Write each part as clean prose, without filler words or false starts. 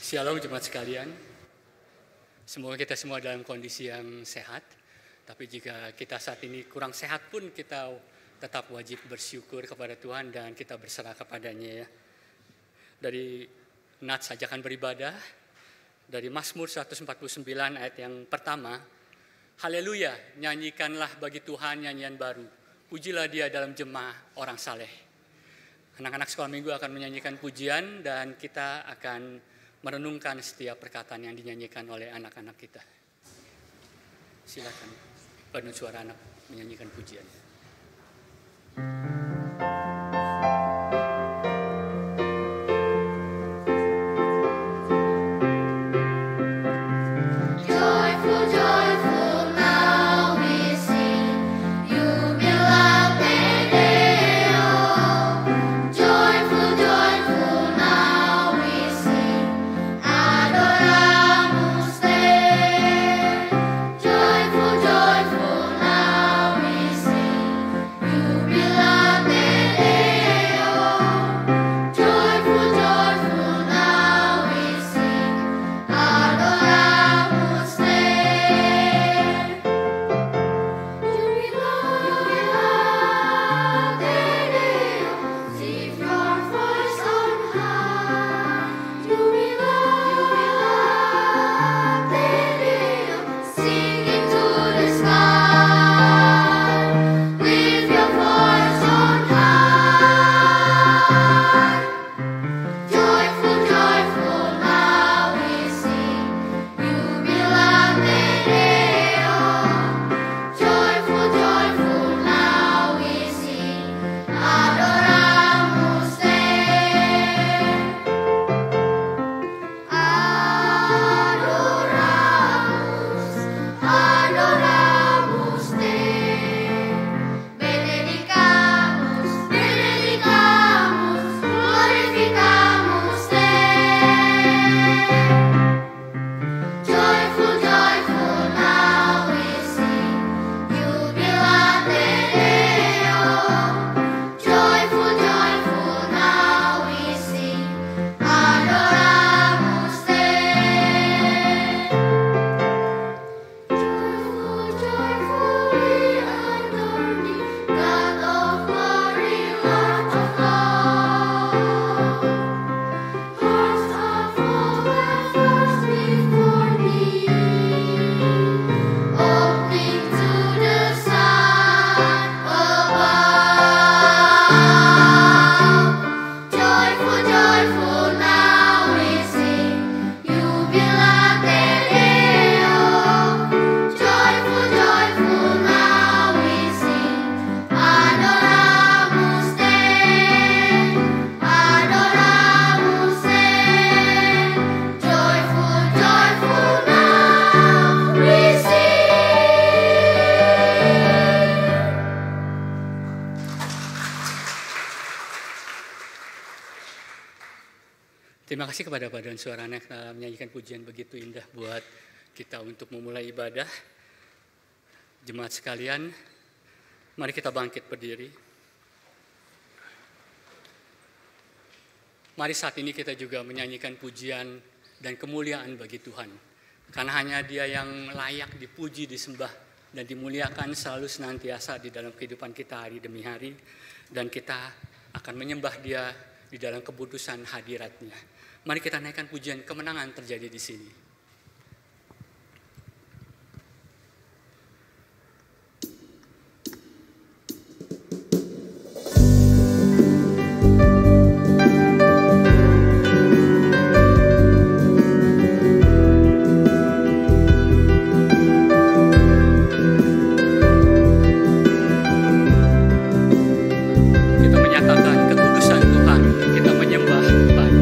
Shalom jemaat sekalian. Semoga kita semua dalam kondisi yang sehat. Tapi jika kita saat ini kurang sehat pun kita tetap wajib bersyukur kepada Tuhan dan kita berserah kepadanya ya. Dari nats ajakan beribadah, dari Mazmur 149 ayat yang pertama. Haleluya, nyanyikanlah bagi Tuhan nyanyian baru. Pujilah dia dalam jemaah orang saleh. Anak-anak sekolah minggu akan menyanyikan pujian dan kita akan merenungkan setiap perkataan yang dinyanyikan oleh anak-anak kita. Silakan paduan suara anak menyanyikan pujian. Terima kasih kepada paduan suara anak menyanyikan pujian begitu indah buat kita untuk memulai ibadah. Jemaat sekalian, mari kita bangkit berdiri. Mari saat ini kita juga menyanyikan pujian dan kemuliaan bagi Tuhan. Karena hanya Dia yang layak dipuji, disembah, dan dimuliakan selalu senantiasa di dalam kehidupan kita hari demi hari. Dan kita akan menyembah Dia di dalam keputusan hadirat-Nya. Mari kita naikkan pujian kemenangan terjadi di sini. Kita menyatakan kekudusan Tuhan, kita menyembah Tuhan.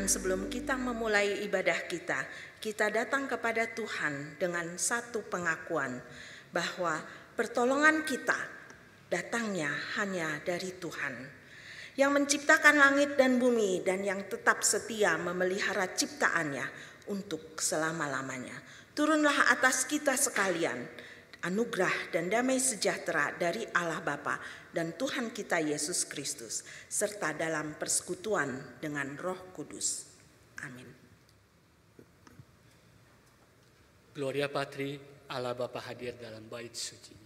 sebelum kita memulai ibadah kita datang kepada Tuhan dengan satu pengakuan bahwa pertolongan kita datangnya hanya dari Tuhan, yang menciptakan langit dan bumi dan yang tetap setia memelihara ciptaannya untuk selama-lamanya. Turunlah atas kita sekalian anugerah dan damai sejahtera dari Allah Bapa dan Tuhan kita Yesus Kristus, serta dalam persekutuan dengan Roh Kudus. Amin. Gloria Patri, Allah Bapa hadir dalam bait suci.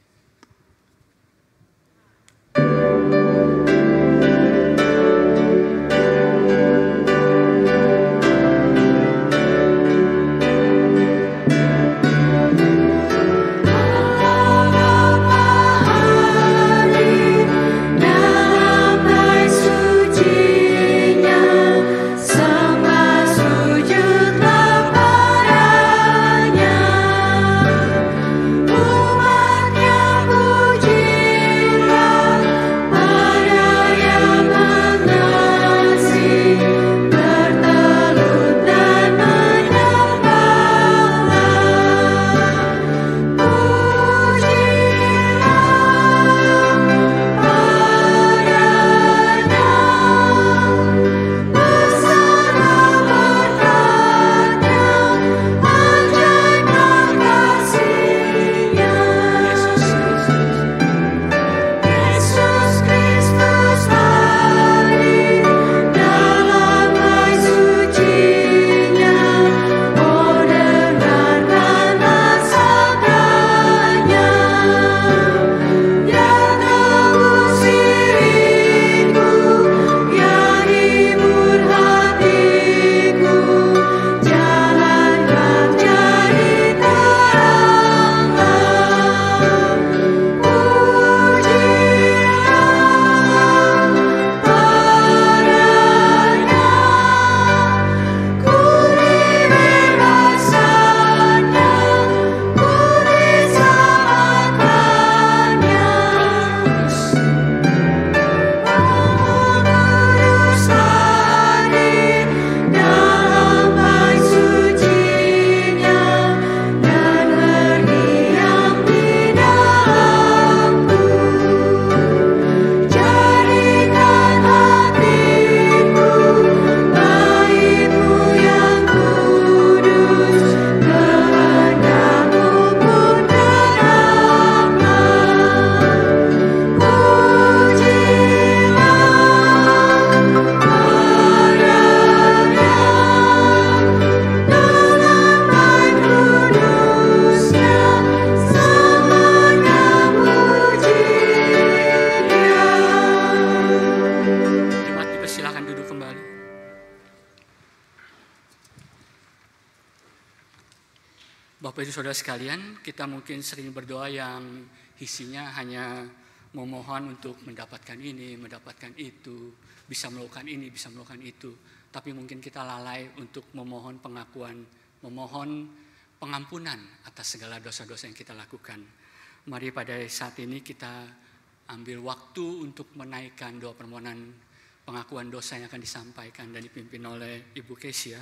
Bapak Ibu Saudara sekalian, kita mungkin sering berdoa yang isinya hanya memohon untuk mendapatkan ini, mendapatkan itu, bisa melakukan ini, bisa melakukan itu. Tapi mungkin kita lalai untuk memohon pengakuan, memohon pengampunan atas segala dosa-dosa yang kita lakukan. Mari pada saat ini kita ambil waktu untuk menaikkan doa permohonan pengakuan dosa yang akan disampaikan dan dipimpin oleh Ibu Kesia.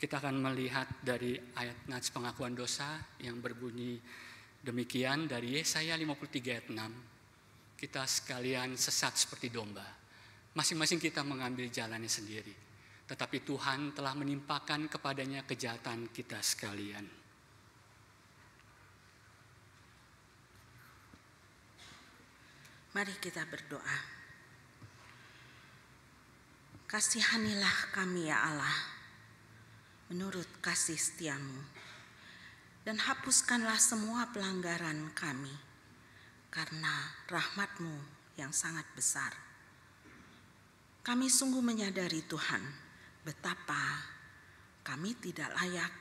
Kita akan melihat dari ayat nats pengakuan dosa yang berbunyi demikian dari Yesaya 53 ayat 6. Kita sekalian sesat seperti domba. Masing-masing kita mengambil jalannya sendiri. Tetapi Tuhan telah menimpakan kepadanya kejahatan kita sekalian. Mari kita berdoa. Kasihanilah kami ya Allah, menurut kasih setiamu, dan hapuskanlah semua pelanggaran kami, karena rahmat-Mu yang sangat besar. Kami sungguh menyadari Tuhan, betapa kami tidak layak,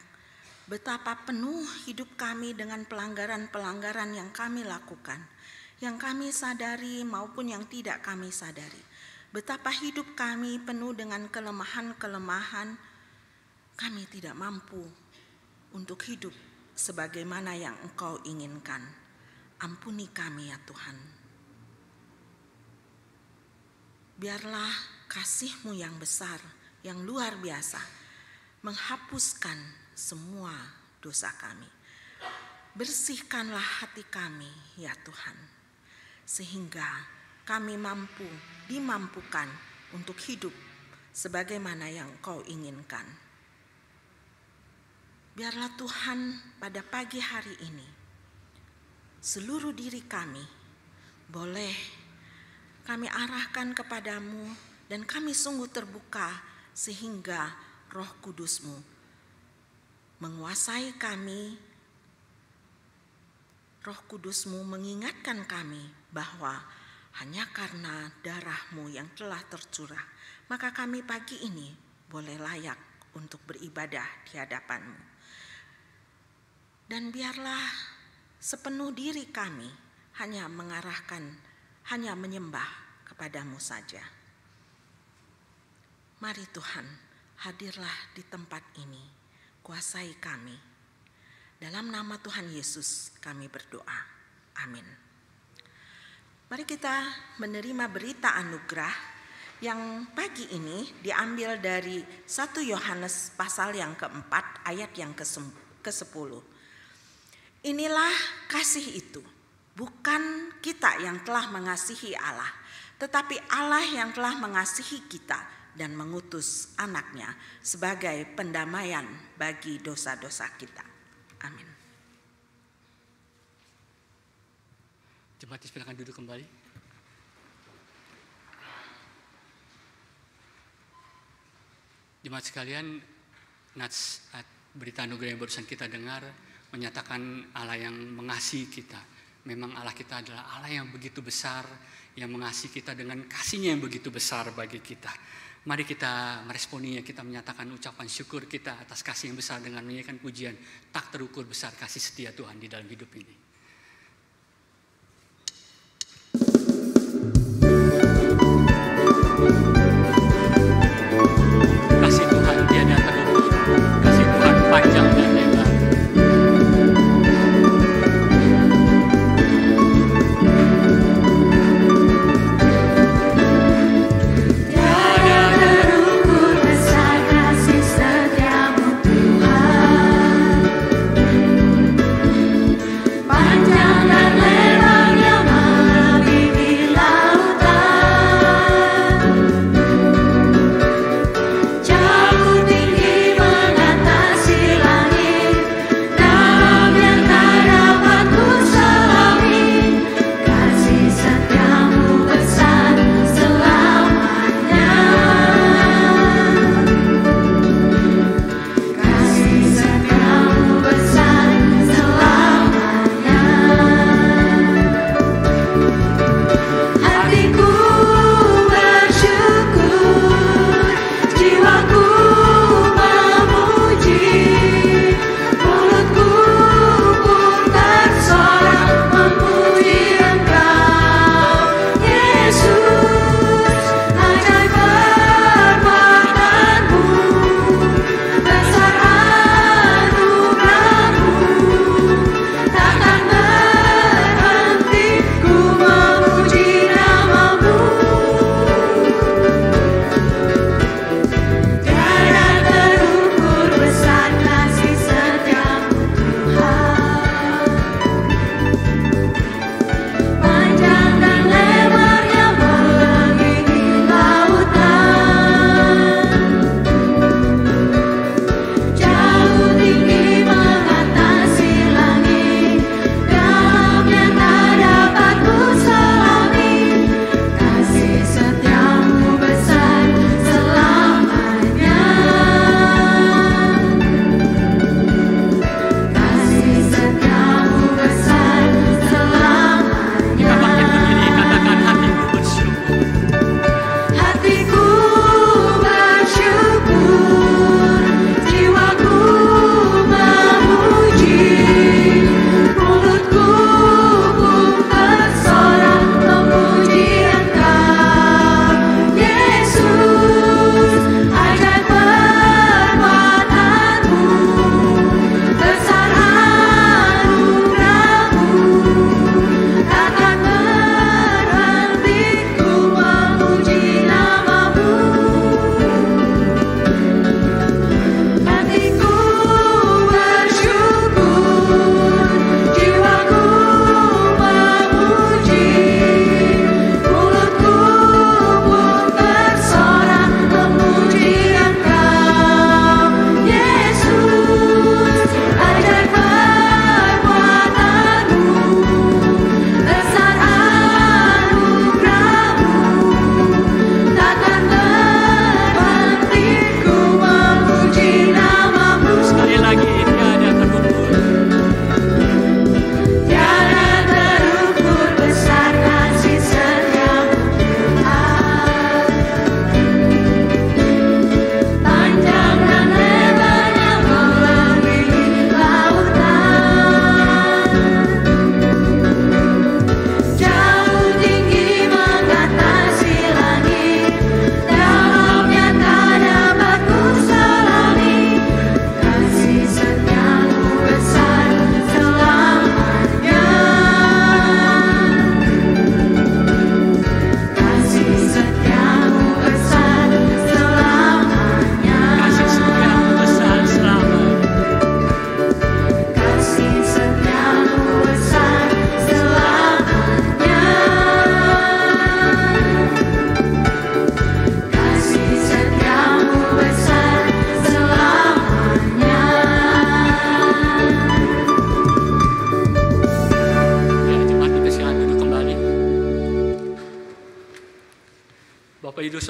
betapa penuh hidup kami dengan pelanggaran-pelanggaran yang kami lakukan, yang kami sadari maupun yang tidak kami sadari. Betapa hidup kami penuh dengan kelemahan-kelemahan. Kami tidak mampu untuk hidup sebagaimana yang Engkau inginkan. Ampuni kami ya Tuhan. Biarlah kasih-Mu yang besar yang luar biasa, menghapuskan semua dosa kami. Bersihkanlah hati kami ya Tuhan, sehingga kami dimampukan untuk hidup sebagaimana yang Kau inginkan. Biarlah Tuhan pada pagi hari ini seluruh diri kami boleh kami arahkan kepadamu, dan kami sungguh terbuka sehingga Roh Kudus-Mu menguasai kami. Roh Kudus-Mu mengingatkan kami bahwa hanya karena darah-Mu yang telah tercurah, maka kami pagi ini boleh layak untuk beribadah di hadapan-Mu. Dan biarlah sepenuh diri kami hanya menyembah kepadamu saja. Mari Tuhan, hadirlah di tempat ini, kuasai kami. Dalam nama Tuhan Yesus kami berdoa. Amin. Mari kita menerima berita anugerah yang pagi ini diambil dari 1 Yohanes pasal yang keempat ayat yang ke-10. Inilah kasih itu, bukan kita yang telah mengasihi Allah, tetapi Allah yang telah mengasihi kita dan mengutus anaknya sebagai pendamaian bagi dosa-dosa kita. Amin. Jemaat silakan duduk kembali. Jemaat sekalian, nats berita anugerah yang barusan kita dengar menyatakan Allah yang mengasihi kita. Memang Allah kita adalah Allah yang begitu besar, yang mengasihi kita dengan kasih-Nya yang begitu besar bagi kita. Mari kita meresponinya, kita menyatakan ucapan syukur kita atas kasih yang besar dengan menyanyikan pujian tak terukur besar kasih setia Tuhan di dalam hidup ini. Kasih Tuhan tiada terukur, kasih Tuhan panjang dan lebar. Bye.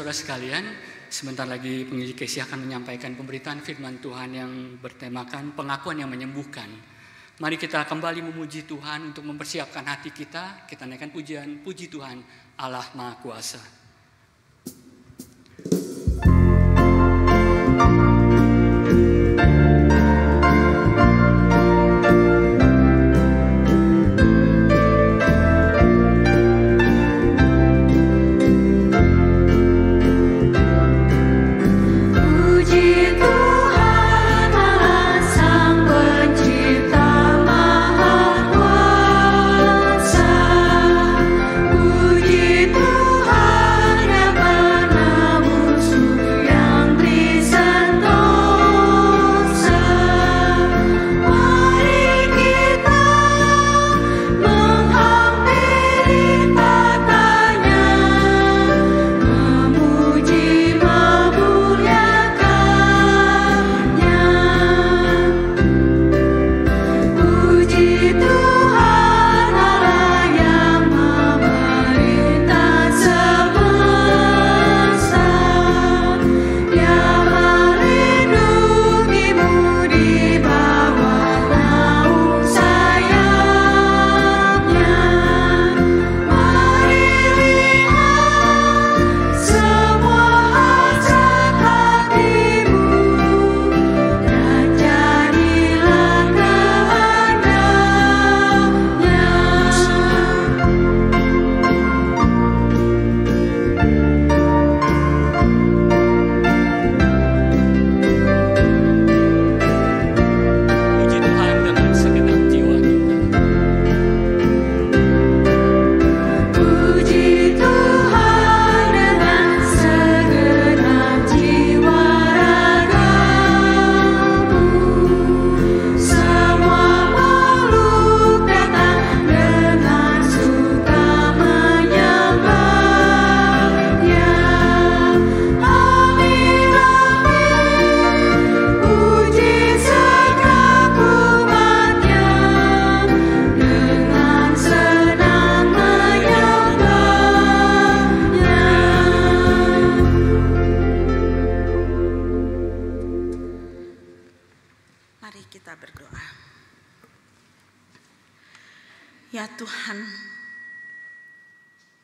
saudara sekalian, sebentar lagi penginjil Casey akan menyampaikan pemberitaan firman Tuhan yang bertemakan pengakuan yang menyembuhkan. Mari kita kembali memuji Tuhan untuk mempersiapkan hati kita. Kita naikkan pujian, puji Tuhan Allah Maha Kuasa.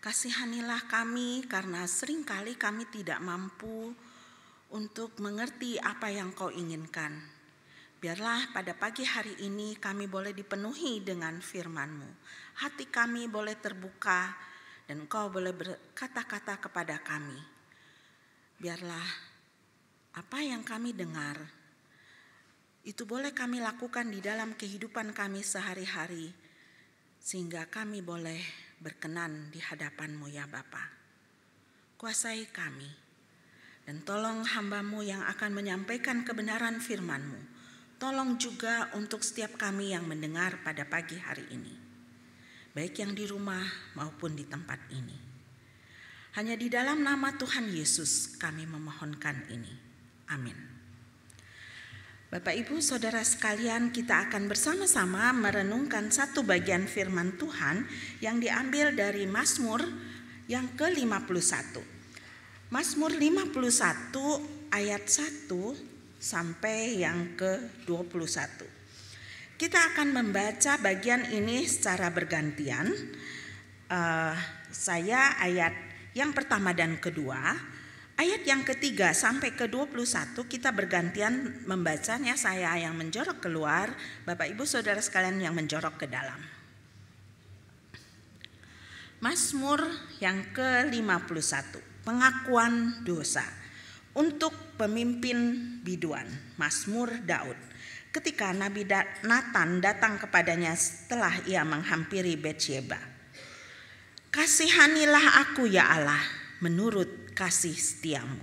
Kasihanilah kami karena seringkali kami tidak mampu untuk mengerti apa yang Kau inginkan. Biarlah pada pagi hari ini kami boleh dipenuhi dengan firman-Mu. Hati kami boleh terbuka dan Kau boleh berkata-kata kepada kami. Biarlah apa yang kami dengar itu boleh kami lakukan di dalam kehidupan kami sehari-hari, sehingga kami boleh berkenan di hadapan-Mu ya Bapa. Kuasai kami dan tolong hamba-Mu yang akan menyampaikan kebenaran firman-Mu. Tolong juga untuk setiap kami yang mendengar pada pagi hari ini, baik yang di rumah maupun di tempat ini. Hanya di dalam nama Tuhan Yesus kami memohonkan ini. Amin. Bapak Ibu Saudara sekalian, kita akan bersama-sama merenungkan satu bagian firman Tuhan yang diambil dari Mazmur yang ke-51. Mazmur 51 ayat 1 sampai yang ke-21. Kita akan membaca bagian ini secara bergantian. Saya ayat yang pertama dan kedua. Ayat yang ketiga sampai ke-21 kita bergantian membacanya, saya yang menjorok keluar, Bapak Ibu Saudara sekalian yang menjorok ke dalam. Mazmur yang ke-51, pengakuan dosa untuk pemimpin biduan, Mazmur Daud. Ketika Nabi Natan datang kepadanya setelah ia menghampiri Betsyeba. Kasihanilah aku ya Allah menurut kasih setiamu.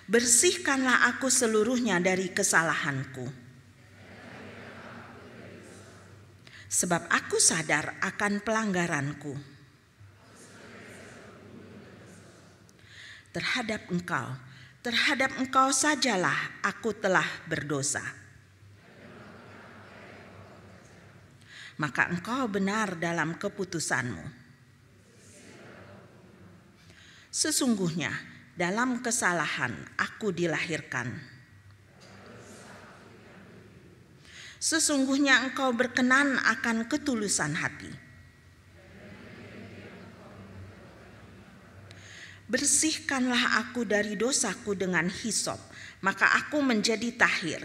Bersihkanlah aku seluruhnya dari kesalahanku. Sebab aku sadar akan pelanggaranku. Terhadap engkau sajalah aku telah berdosa. Maka engkau benar dalam keputusanmu. Sesungguhnya dalam kesalahan aku dilahirkan. Sesungguhnya Engkau berkenan akan ketulusan hati. Bersihkanlah aku dari dosaku dengan hisop, maka aku menjadi tahir.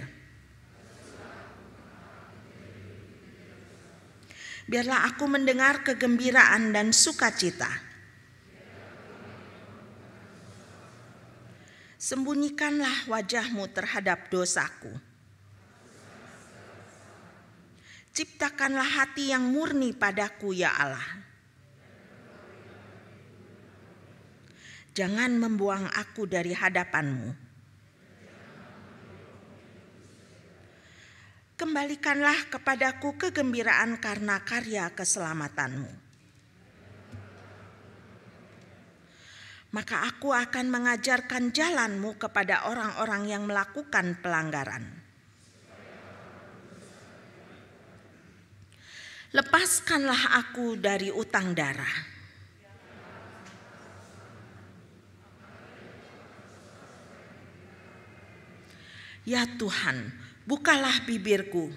Biarlah aku mendengar kegembiraan dan sukacita. Sembunyikanlah wajahmu terhadap dosaku. Ciptakanlah hati yang murni padaku, ya Allah. Jangan membuang aku dari hadapan-Mu. Kembalikanlah kepadaku kegembiraan karena karya keselamatan-Mu. Maka aku akan mengajarkan jalan-Mu kepada orang-orang yang melakukan pelanggaran. Lepaskanlah aku dari utang darah. Ya Tuhan, bukalah bibirku,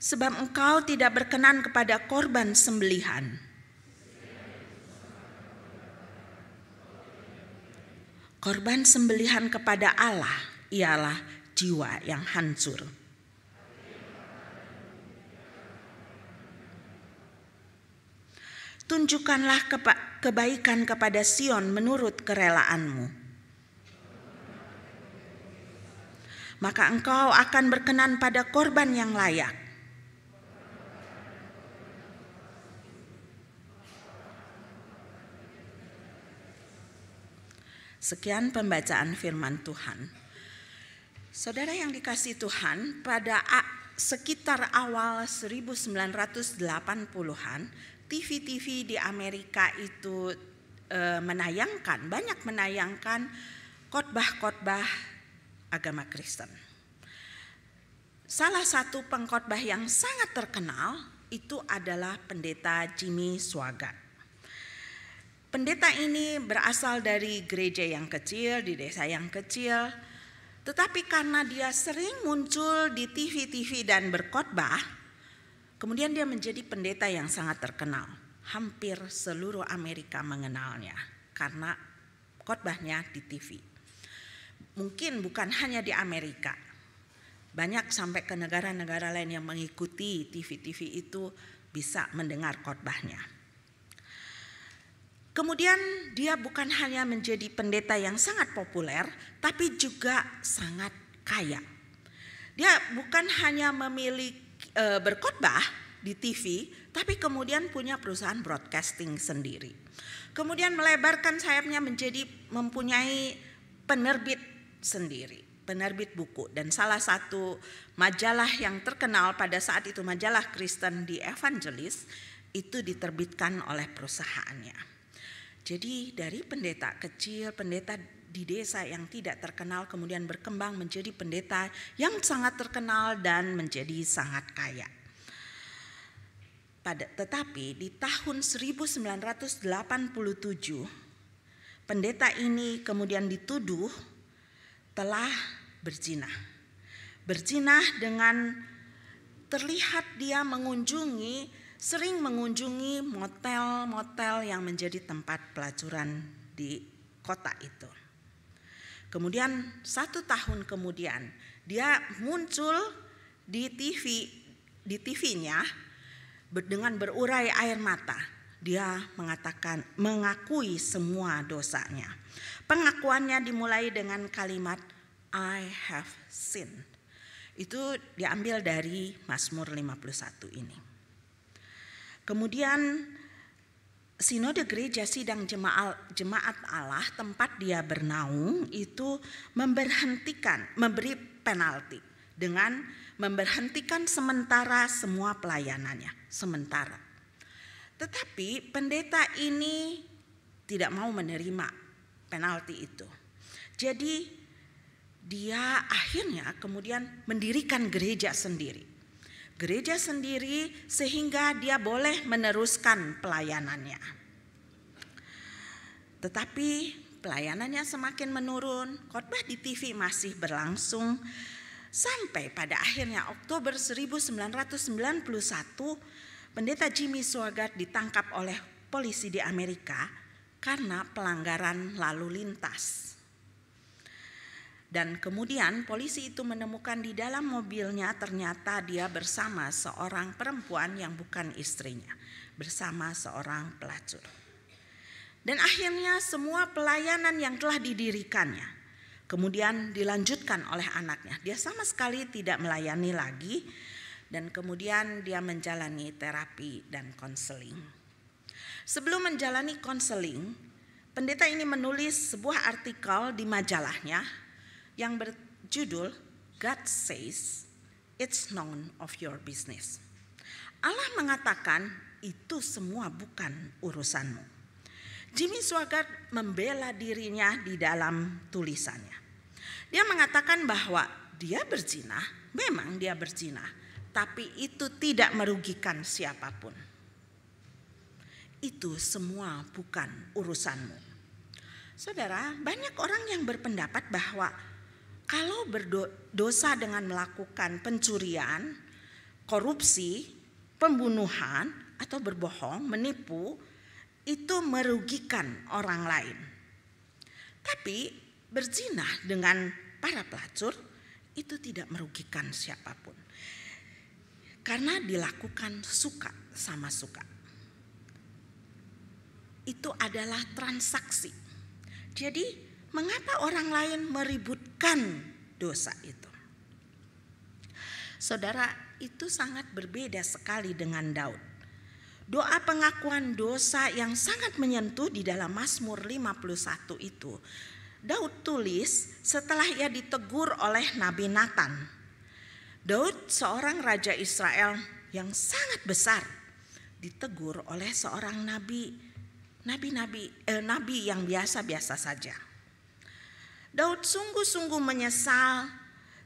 sebab Engkau tidak berkenan kepada korban sembelihan. Korban sembelihan kepada Allah ialah jiwa yang hancur. Tunjukkanlah kebaikan kepada Sion menurut kerelaanmu. Maka Engkau akan berkenan pada korban yang layak. Sekian pembacaan firman Tuhan. Saudara yang dikasihi Tuhan, pada sekitar awal 1980-an, TV-TV di Amerika itu banyak menayangkan khotbah-khotbah agama Kristen. Salah satu pengkhotbah yang sangat terkenal itu adalah Pendeta Jimmy Swaggart. Pendeta ini berasal dari gereja yang kecil, di desa yang kecil, tetapi karena dia sering muncul di TV-TV dan berkhotbah, kemudian dia menjadi pendeta yang sangat terkenal. Hampir seluruh Amerika mengenalnya karena khotbahnya di TV. Mungkin bukan hanya di Amerika, banyak sampai ke negara-negara lain yang mengikuti TV-TV itu bisa mendengar khotbahnya. Kemudian dia bukan hanya menjadi pendeta yang sangat populer, tapi juga sangat kaya. Dia bukan hanya memiliki berkhotbah di TV, tapi kemudian punya perusahaan broadcasting sendiri. Kemudian melebarkan sayapnya menjadi mempunyai penerbit sendiri, penerbit buku, dan salah satu majalah yang terkenal pada saat itu, majalah Kristen The Evangelist, itu diterbitkan oleh perusahaannya. Jadi dari pendeta kecil, pendeta di desa yang tidak terkenal, kemudian berkembang menjadi pendeta yang sangat terkenal dan menjadi sangat kaya. Tetapi di tahun 1987 pendeta ini kemudian dituduh telah berzinah. Berzinah dengan terlihat dia sering mengunjungi motel-motel yang menjadi tempat pelacuran di kota itu. Kemudian 1 tahun kemudian dia muncul di TV-nya dengan berurai air mata. Dia mengakui semua dosanya. Pengakuannya dimulai dengan kalimat I have sinned. Itu diambil dari Mazmur 51 ini. Kemudian Sinode Gereja Sidang Jemaat Allah tempat dia bernaung itu memberi penalti dengan memberhentikan sementara semua pelayanannya, sementara. Tetapi pendeta ini tidak mau menerima penalti itu. Jadi dia akhirnya kemudian mendirikan gereja sendiri. gereja sendiri sehingga dia boleh meneruskan pelayanannya. Tetapi pelayanannya semakin menurun, khotbah di TV masih berlangsung sampai pada akhirnya Oktober 1991 Pendeta Jimmy Swaggart ditangkap oleh polisi di Amerika karena pelanggaran lalu lintas. Dan kemudian polisi itu menemukan di dalam mobilnya ternyata dia bersama seorang perempuan yang bukan istrinya, bersama seorang pelacur. Dan akhirnya semua pelayanan yang telah didirikannya kemudian dilanjutkan oleh anaknya. Dia sama sekali tidak melayani lagi dan kemudian dia menjalani terapi dan konseling. Sebelum menjalani konseling, pendeta ini menulis sebuah artikel di majalahnya yang berjudul God Says It's None of Your Business. Allah mengatakan itu semua bukan urusanmu. Jimmy Swaggart membela dirinya di dalam tulisannya. Dia mengatakan bahwa dia berzina, memang dia berzina, tapi itu tidak merugikan siapapun. Itu semua bukan urusanmu. Saudara, banyak orang yang berpendapat bahwa kalau berdosa dengan melakukan pencurian, korupsi, pembunuhan, atau berbohong, menipu, itu merugikan orang lain. Tapi berzina dengan para pelacur itu tidak merugikan siapapun. Karena dilakukan suka sama suka. Itu adalah transaksi. Jadi mengapa orang lain meributkan dosa itu? Saudara, itu sangat berbeda sekali dengan Daud. Doa pengakuan dosa yang sangat menyentuh di dalam Mazmur 51 itu, Daud tulis setelah ia ditegur oleh Nabi Nathan. Daud seorang raja Israel yang sangat besar ditegur oleh seorang nabi yang biasa-biasa saja. Daud sungguh-sungguh menyesal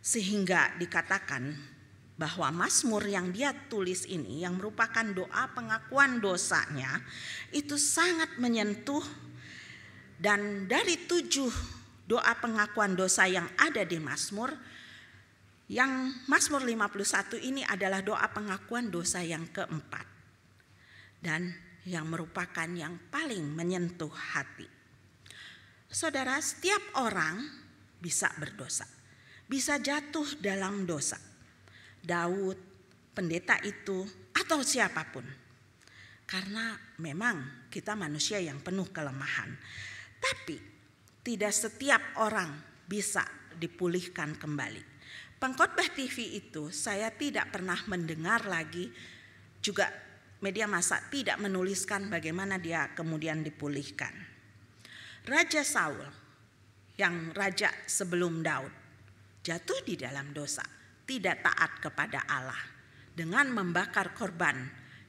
sehingga dikatakan bahwa Mazmur yang dia tulis ini yang merupakan doa pengakuan dosanya itu sangat menyentuh. Dan dari 7 doa pengakuan dosa yang ada di Mazmur, yang Mazmur 51 ini adalah doa pengakuan dosa yang keempat dan yang merupakan yang paling menyentuh hati. Saudara, setiap orang bisa berdosa, bisa jatuh dalam dosa. Daud, pendeta itu, atau siapapun. Karena memang kita manusia yang penuh kelemahan. Tapi tidak setiap orang bisa dipulihkan kembali. Pengkhotbah TV itu saya tidak pernah mendengar lagi, juga media massa tidak menuliskan bagaimana dia kemudian dipulihkan. Raja Saul yang raja sebelum Daud jatuh di dalam dosa, tidak taat kepada Allah dengan membakar korban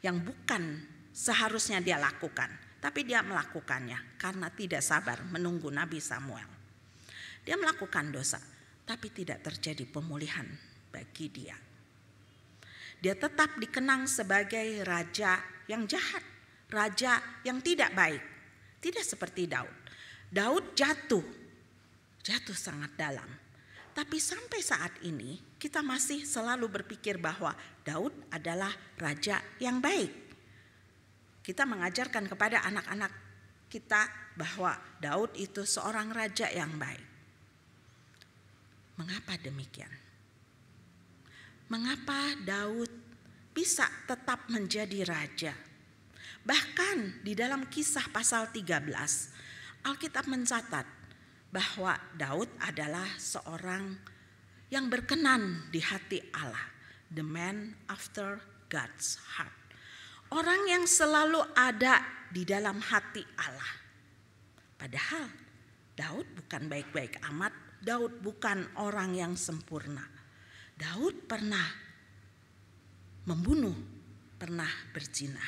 yang bukan seharusnya dia lakukan, tapi dia melakukannya karena tidak sabar menunggu Nabi Samuel. Dia melakukan dosa, tapi tidak terjadi pemulihan bagi dia. Dia tetap dikenang sebagai raja yang jahat, raja yang tidak baik, tidak seperti Daud. Daud jatuh sangat dalam. Tapi sampai saat ini kita masih selalu berpikir bahwa Daud adalah raja yang baik. Kita mengajarkan kepada anak-anak kita bahwa Daud itu seorang raja yang baik. Mengapa demikian? Mengapa Daud bisa tetap menjadi raja? Bahkan di dalam Kisah pasal 13, Alkitab mencatat bahwa Daud adalah seorang yang berkenan di hati Allah, the man after God's heart. Orang yang selalu ada di dalam hati Allah. Padahal Daud bukan baik-baik amat, Daud bukan orang yang sempurna. Daud pernah membunuh, pernah berzina.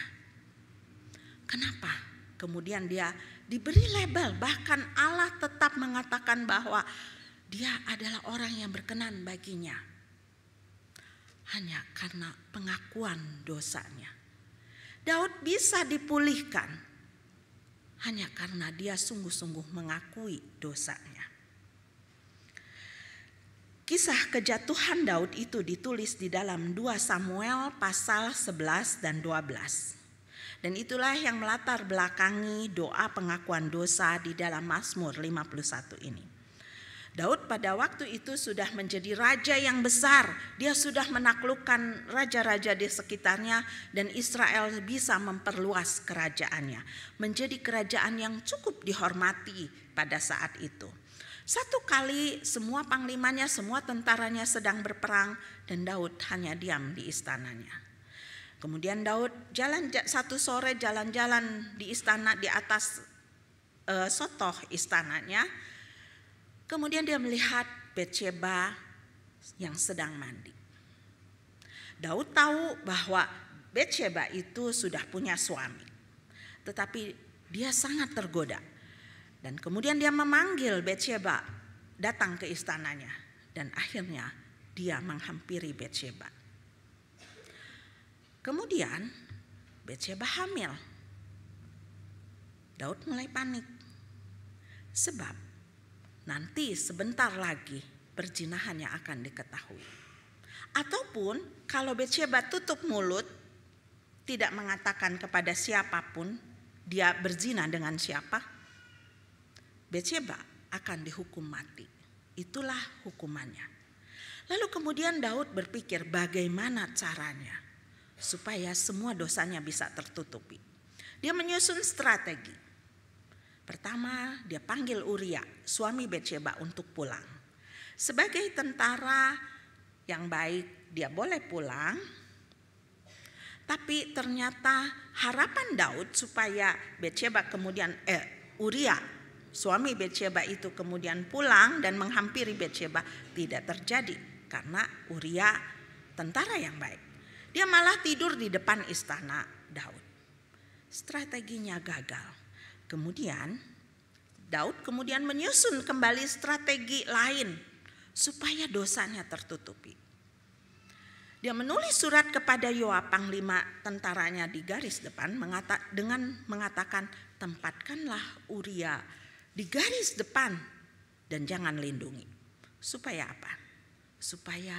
Kenapa? Kemudian dia diberi label, bahkan Allah tetap mengatakan bahwa dia adalah orang yang berkenan baginya. hanya karena pengakuan dosanya. Daud bisa dipulihkan hanya karena dia sungguh-sungguh mengakui dosanya. Kisah kejatuhan Daud itu ditulis di dalam 2 Samuel pasal 11 dan 12. Dan itulah yang melatar belakangi doa pengakuan dosa di dalam Mazmur 51 ini. Daud pada waktu itu sudah menjadi raja yang besar. Dia sudah menaklukkan raja-raja di sekitarnya dan Israel bisa memperluas kerajaannya. Menjadi kerajaan yang cukup dihormati pada saat itu. Satu kali semua panglimanya, semua tentaranya sedang berperang dan Daud hanya diam di istananya. Kemudian Daud satu sore jalan-jalan di istana di atas sotoh istananya. Kemudian dia melihat Batsyeba yang sedang mandi. Daud tahu bahwa Batsyeba itu sudah punya suami. Tetapi dia sangat tergoda. Dan kemudian dia memanggil Batsyeba datang ke istananya. Dan akhirnya dia menghampiri Batsyeba. Kemudian Batsyeba hamil. Daud mulai panik. Sebab nanti sebentar lagi perzinahannya akan diketahui. Ataupun kalau Batsyeba tutup mulut, tidak mengatakan kepada siapapun dia berzina dengan siapa, Batsyeba akan dihukum mati. Itulah hukumannya. Lalu kemudian Daud berpikir bagaimana caranya supaya semua dosanya bisa tertutupi. Dia menyusun strategi. Pertama, dia panggil Uria, suami Batsyeba, untuk pulang. Sebagai tentara yang baik, dia boleh pulang. Tapi ternyata harapan Daud supaya Uria, suami Batsyeba itu kemudian pulang dan menghampiri Batsyeba tidak terjadi karena Uria tentara yang baik. Dia malah tidur di depan istana Daud. Strateginya gagal. Kemudian Daud menyusun kembali strategi lain supaya dosanya tertutupi. Dia menulis surat kepada Yoab, panglima tentaranya di garis depan, dengan mengatakan, tempatkanlah Uria di garis depan dan jangan lindungi. Supaya apa? Supaya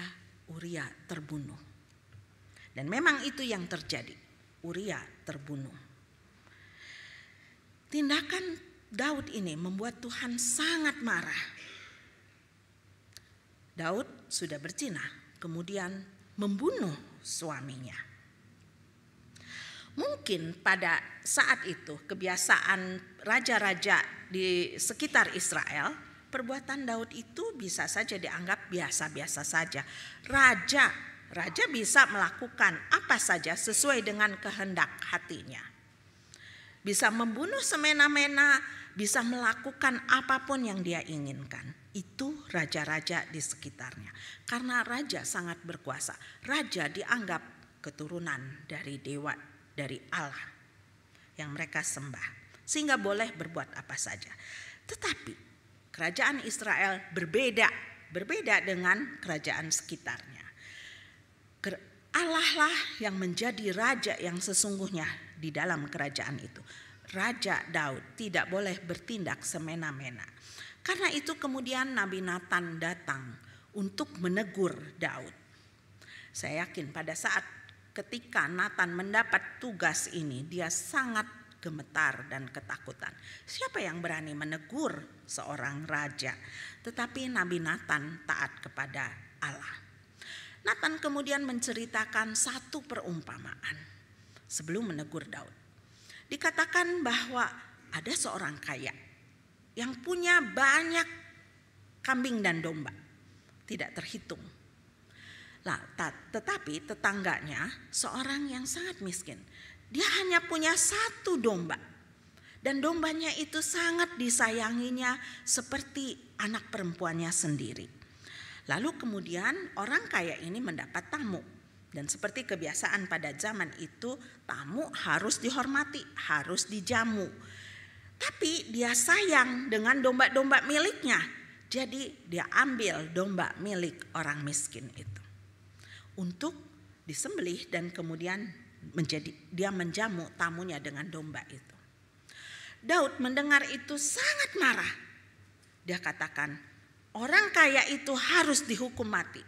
Uria terbunuh. Dan memang itu yang terjadi. Uria terbunuh. Tindakan Daud ini membuat Tuhan sangat marah. Daud sudah berzina, kemudian membunuh suaminya. Mungkin pada saat itu kebiasaan raja-raja di sekitar Israel, perbuatan Daud itu bisa saja dianggap biasa-biasa saja. Raja bisa melakukan apa saja sesuai dengan kehendak hatinya. Bisa membunuh semena-mena, bisa melakukan apapun yang dia inginkan. Itu raja-raja di sekitarnya. Karena raja sangat berkuasa. Raja dianggap keturunan dari dewa, dari Allah yang mereka sembah. Sehingga boleh berbuat apa saja. Tetapi kerajaan Israel berbeda dengan kerajaan sekitarnya. Allah lah yang menjadi raja yang sesungguhnya di dalam kerajaan itu. Raja Daud tidak boleh bertindak semena-mena. Karena itu kemudian Nabi Nathan datang untuk menegur Daud. Saya yakin pada saat ketika Nathan mendapat tugas ini, dia sangat gemetar dan ketakutan. Siapa yang berani menegur seorang raja? Tetapi Nabi Nathan taat kepada Allah. Nathan kemudian menceritakan satu perumpamaan sebelum menegur Daud. Dikatakan bahwa ada seorang kaya yang punya banyak kambing dan domba, tidak terhitung. Tetapi tetangganya seorang yang sangat miskin, dia hanya punya satu domba. Dan dombanya itu sangat disayanginya seperti anak perempuannya sendiri. Lalu kemudian orang kaya ini mendapat tamu. Dan seperti kebiasaan pada zaman itu, tamu harus dihormati, harus dijamu. Tapi dia sayang dengan domba-domba miliknya. Jadi dia ambil domba milik orang miskin itu. untuk disembelih dan kemudian dia menjamu tamunya dengan domba itu. Daud mendengar itu sangat marah. Dia katakan, orang kaya itu harus dihukum mati.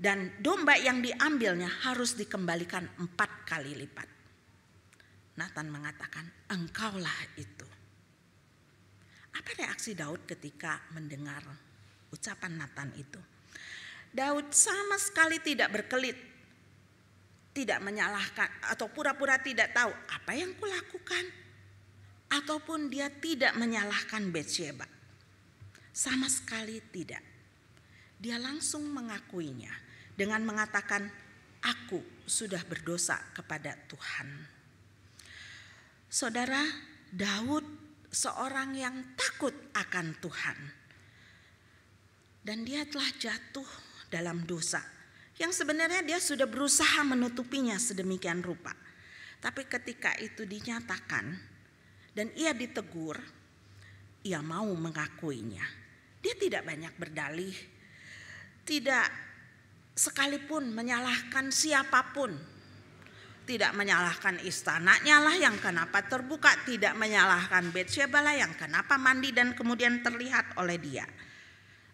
Dan domba yang diambilnya harus dikembalikan 4 kali lipat. Nathan mengatakan, engkaulah itu. Apa reaksi Daud ketika mendengar ucapan Nathan itu? Daud sama sekali tidak berkelit, tidak menyalahkan atau pura-pura tidak tahu apa yang kulakukan, ataupun dia tidak menyalahkan Batsyeba. Sama sekali tidak. Dia langsung mengakuinya dengan mengatakan, aku sudah berdosa kepada Tuhan. Saudara, Daud seorang yang takut akan Tuhan. Dan dia telah jatuh dalam dosa yang sebenarnya dia sudah berusaha menutupinya sedemikian rupa. Tapi ketika itu dinyatakan dan ia ditegur, ia mau mengakuinya. Dia tidak banyak berdalih, tidak sekalipun menyalahkan siapapun. Tidak menyalahkan istananya lah yang kenapa terbuka, tidak menyalahkan Batsyeba lah yang kenapa mandi dan kemudian terlihat oleh dia.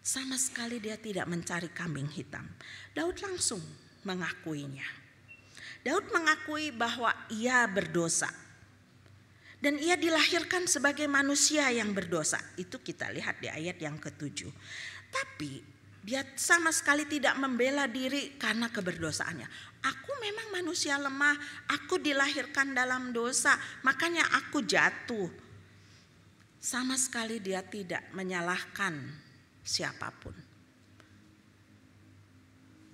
Sama sekali dia tidak mencari kambing hitam. Daud langsung mengakuinya. Daud mengakui bahwa ia berdosa. Dan ia dilahirkan sebagai manusia yang berdosa. Itu kita lihat di ayat yang ke-7. Tapi dia sama sekali tidak membela diri karena keberdosaannya. Aku memang manusia lemah, aku dilahirkan dalam dosa, makanya aku jatuh. Sama sekali dia tidak menyalahkan siapapun.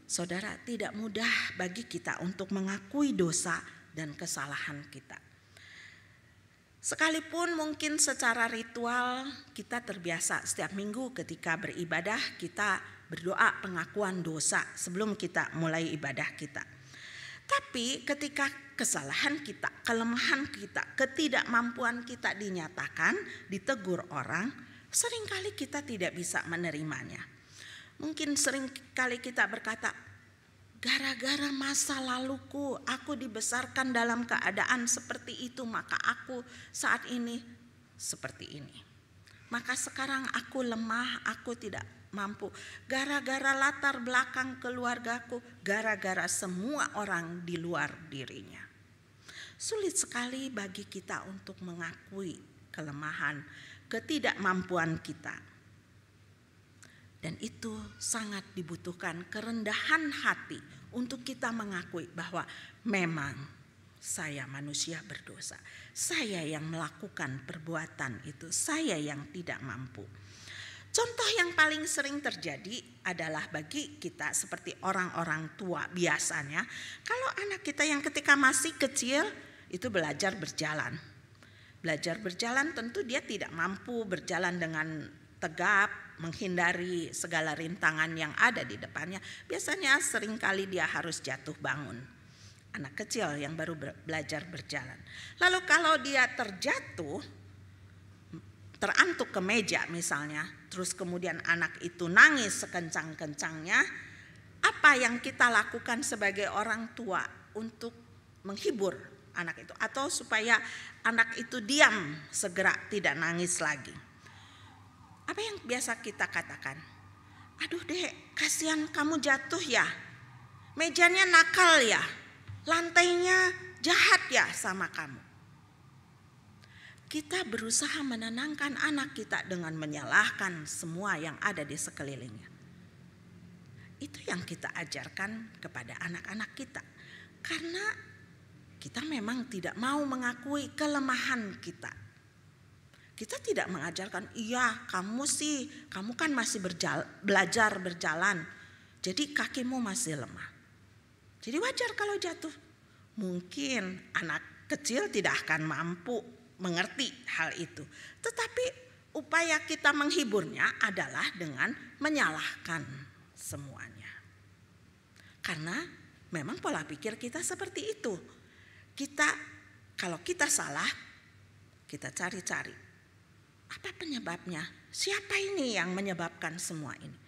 Saudara, tidak mudah bagi kita untuk mengakui dosa dan kesalahan kita. Sekalipun mungkin secara ritual kita terbiasa setiap minggu ketika beribadah kita berdoa pengakuan dosa sebelum kita mulai ibadah kita. Tapi ketika kesalahan kita, kelemahan kita, ketidakmampuan kita dinyatakan, ditegur orang, seringkali kita tidak bisa menerimanya. Mungkin seringkali kita berkata, gara-gara masa laluku, aku dibesarkan dalam keadaan seperti itu, maka aku saat ini seperti ini. Maka sekarang aku lemah, aku tidak mampu. Gara-gara latar belakang keluargaku, gara-gara semua orang di luar dirinya. Sulit sekali bagi kita untuk mengakui kelemahan, ketidakmampuan kita. Dan itu sangat dibutuhkan kerendahan hati untuk kita mengakui bahwa memang saya manusia berdosa. Saya yang melakukan perbuatan itu, saya yang tidak mampu. Contoh yang paling sering terjadi adalah bagi kita seperti orang-orang tua biasanya. Kalau anak kita yang ketika masih kecil itu belajar berjalan. Belajar berjalan tentu dia tidak mampu berjalan dengan tegap, menghindari segala rintangan yang ada di depannya. Biasanya seringkali dia harus jatuh bangun. Anak kecil yang baru belajar berjalan. Lalu kalau dia terjatuh, terantuk ke meja misalnya, terus kemudian anak itu nangis sekencang-kencangnya, apa yang kita lakukan sebagai orang tua untuk menghibur anak itu atau supaya anak itu diam segera tidak nangis lagi? Apa yang biasa kita katakan? Aduh dek, kasihan kamu jatuh ya, mejanya nakal ya, lantainya jahat ya sama kamu. Kita berusaha menenangkan anak kita dengan menyalahkan semua yang ada di sekelilingnya. Itu yang kita ajarkan kepada anak-anak kita. Karena kita memang tidak mau mengakui kelemahan kita. Kita tidak mengajarkan, iya kamu kan masih belajar berjalan. Jadi kakimu masih lemah. Jadi wajar kalau jatuh. Mungkin anak kecil tidak akan mampu mengerti hal itu. Tetapi upaya kita menghiburnya adalah dengan menyalahkan semuanya. Karena memang pola pikir kita seperti itu. Kalau kita salah, kita cari-cari. Apa penyebabnya? Siapa ini yang menyebabkan semua ini?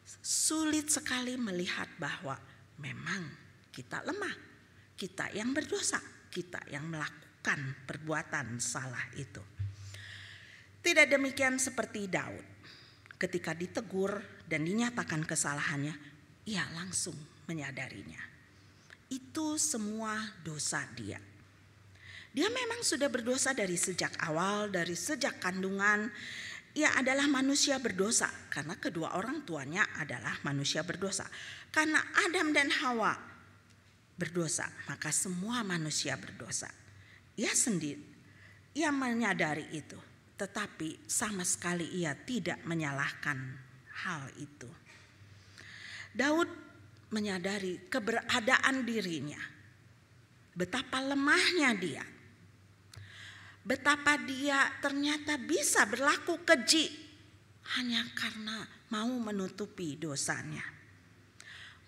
sulit sekali melihat bahwa memang kita lemah, kita yang berdosa, kita yang melakukan perbuatan salah itu. Tidak demikian seperti Daud. Ketika ditegur dan dinyatakan kesalahannya, ia langsung menyadarinya. Itu semua dosa dia. Dia memang sudah berdosa dari sejak awal, dari sejak kandungan. Ia adalah manusia berdosa karena kedua orang tuanya adalah manusia berdosa. Karena Adam dan Hawa berdosa, maka semua manusia berdosa. Ia menyadari itu, tetapi sama sekali ia tidak menyalahkan hal itu. Daud menyadari keberadaan dirinya, betapa lemahnya dia, betapa dia ternyata bisa berlaku keji hanya karena mau menutupi dosanya.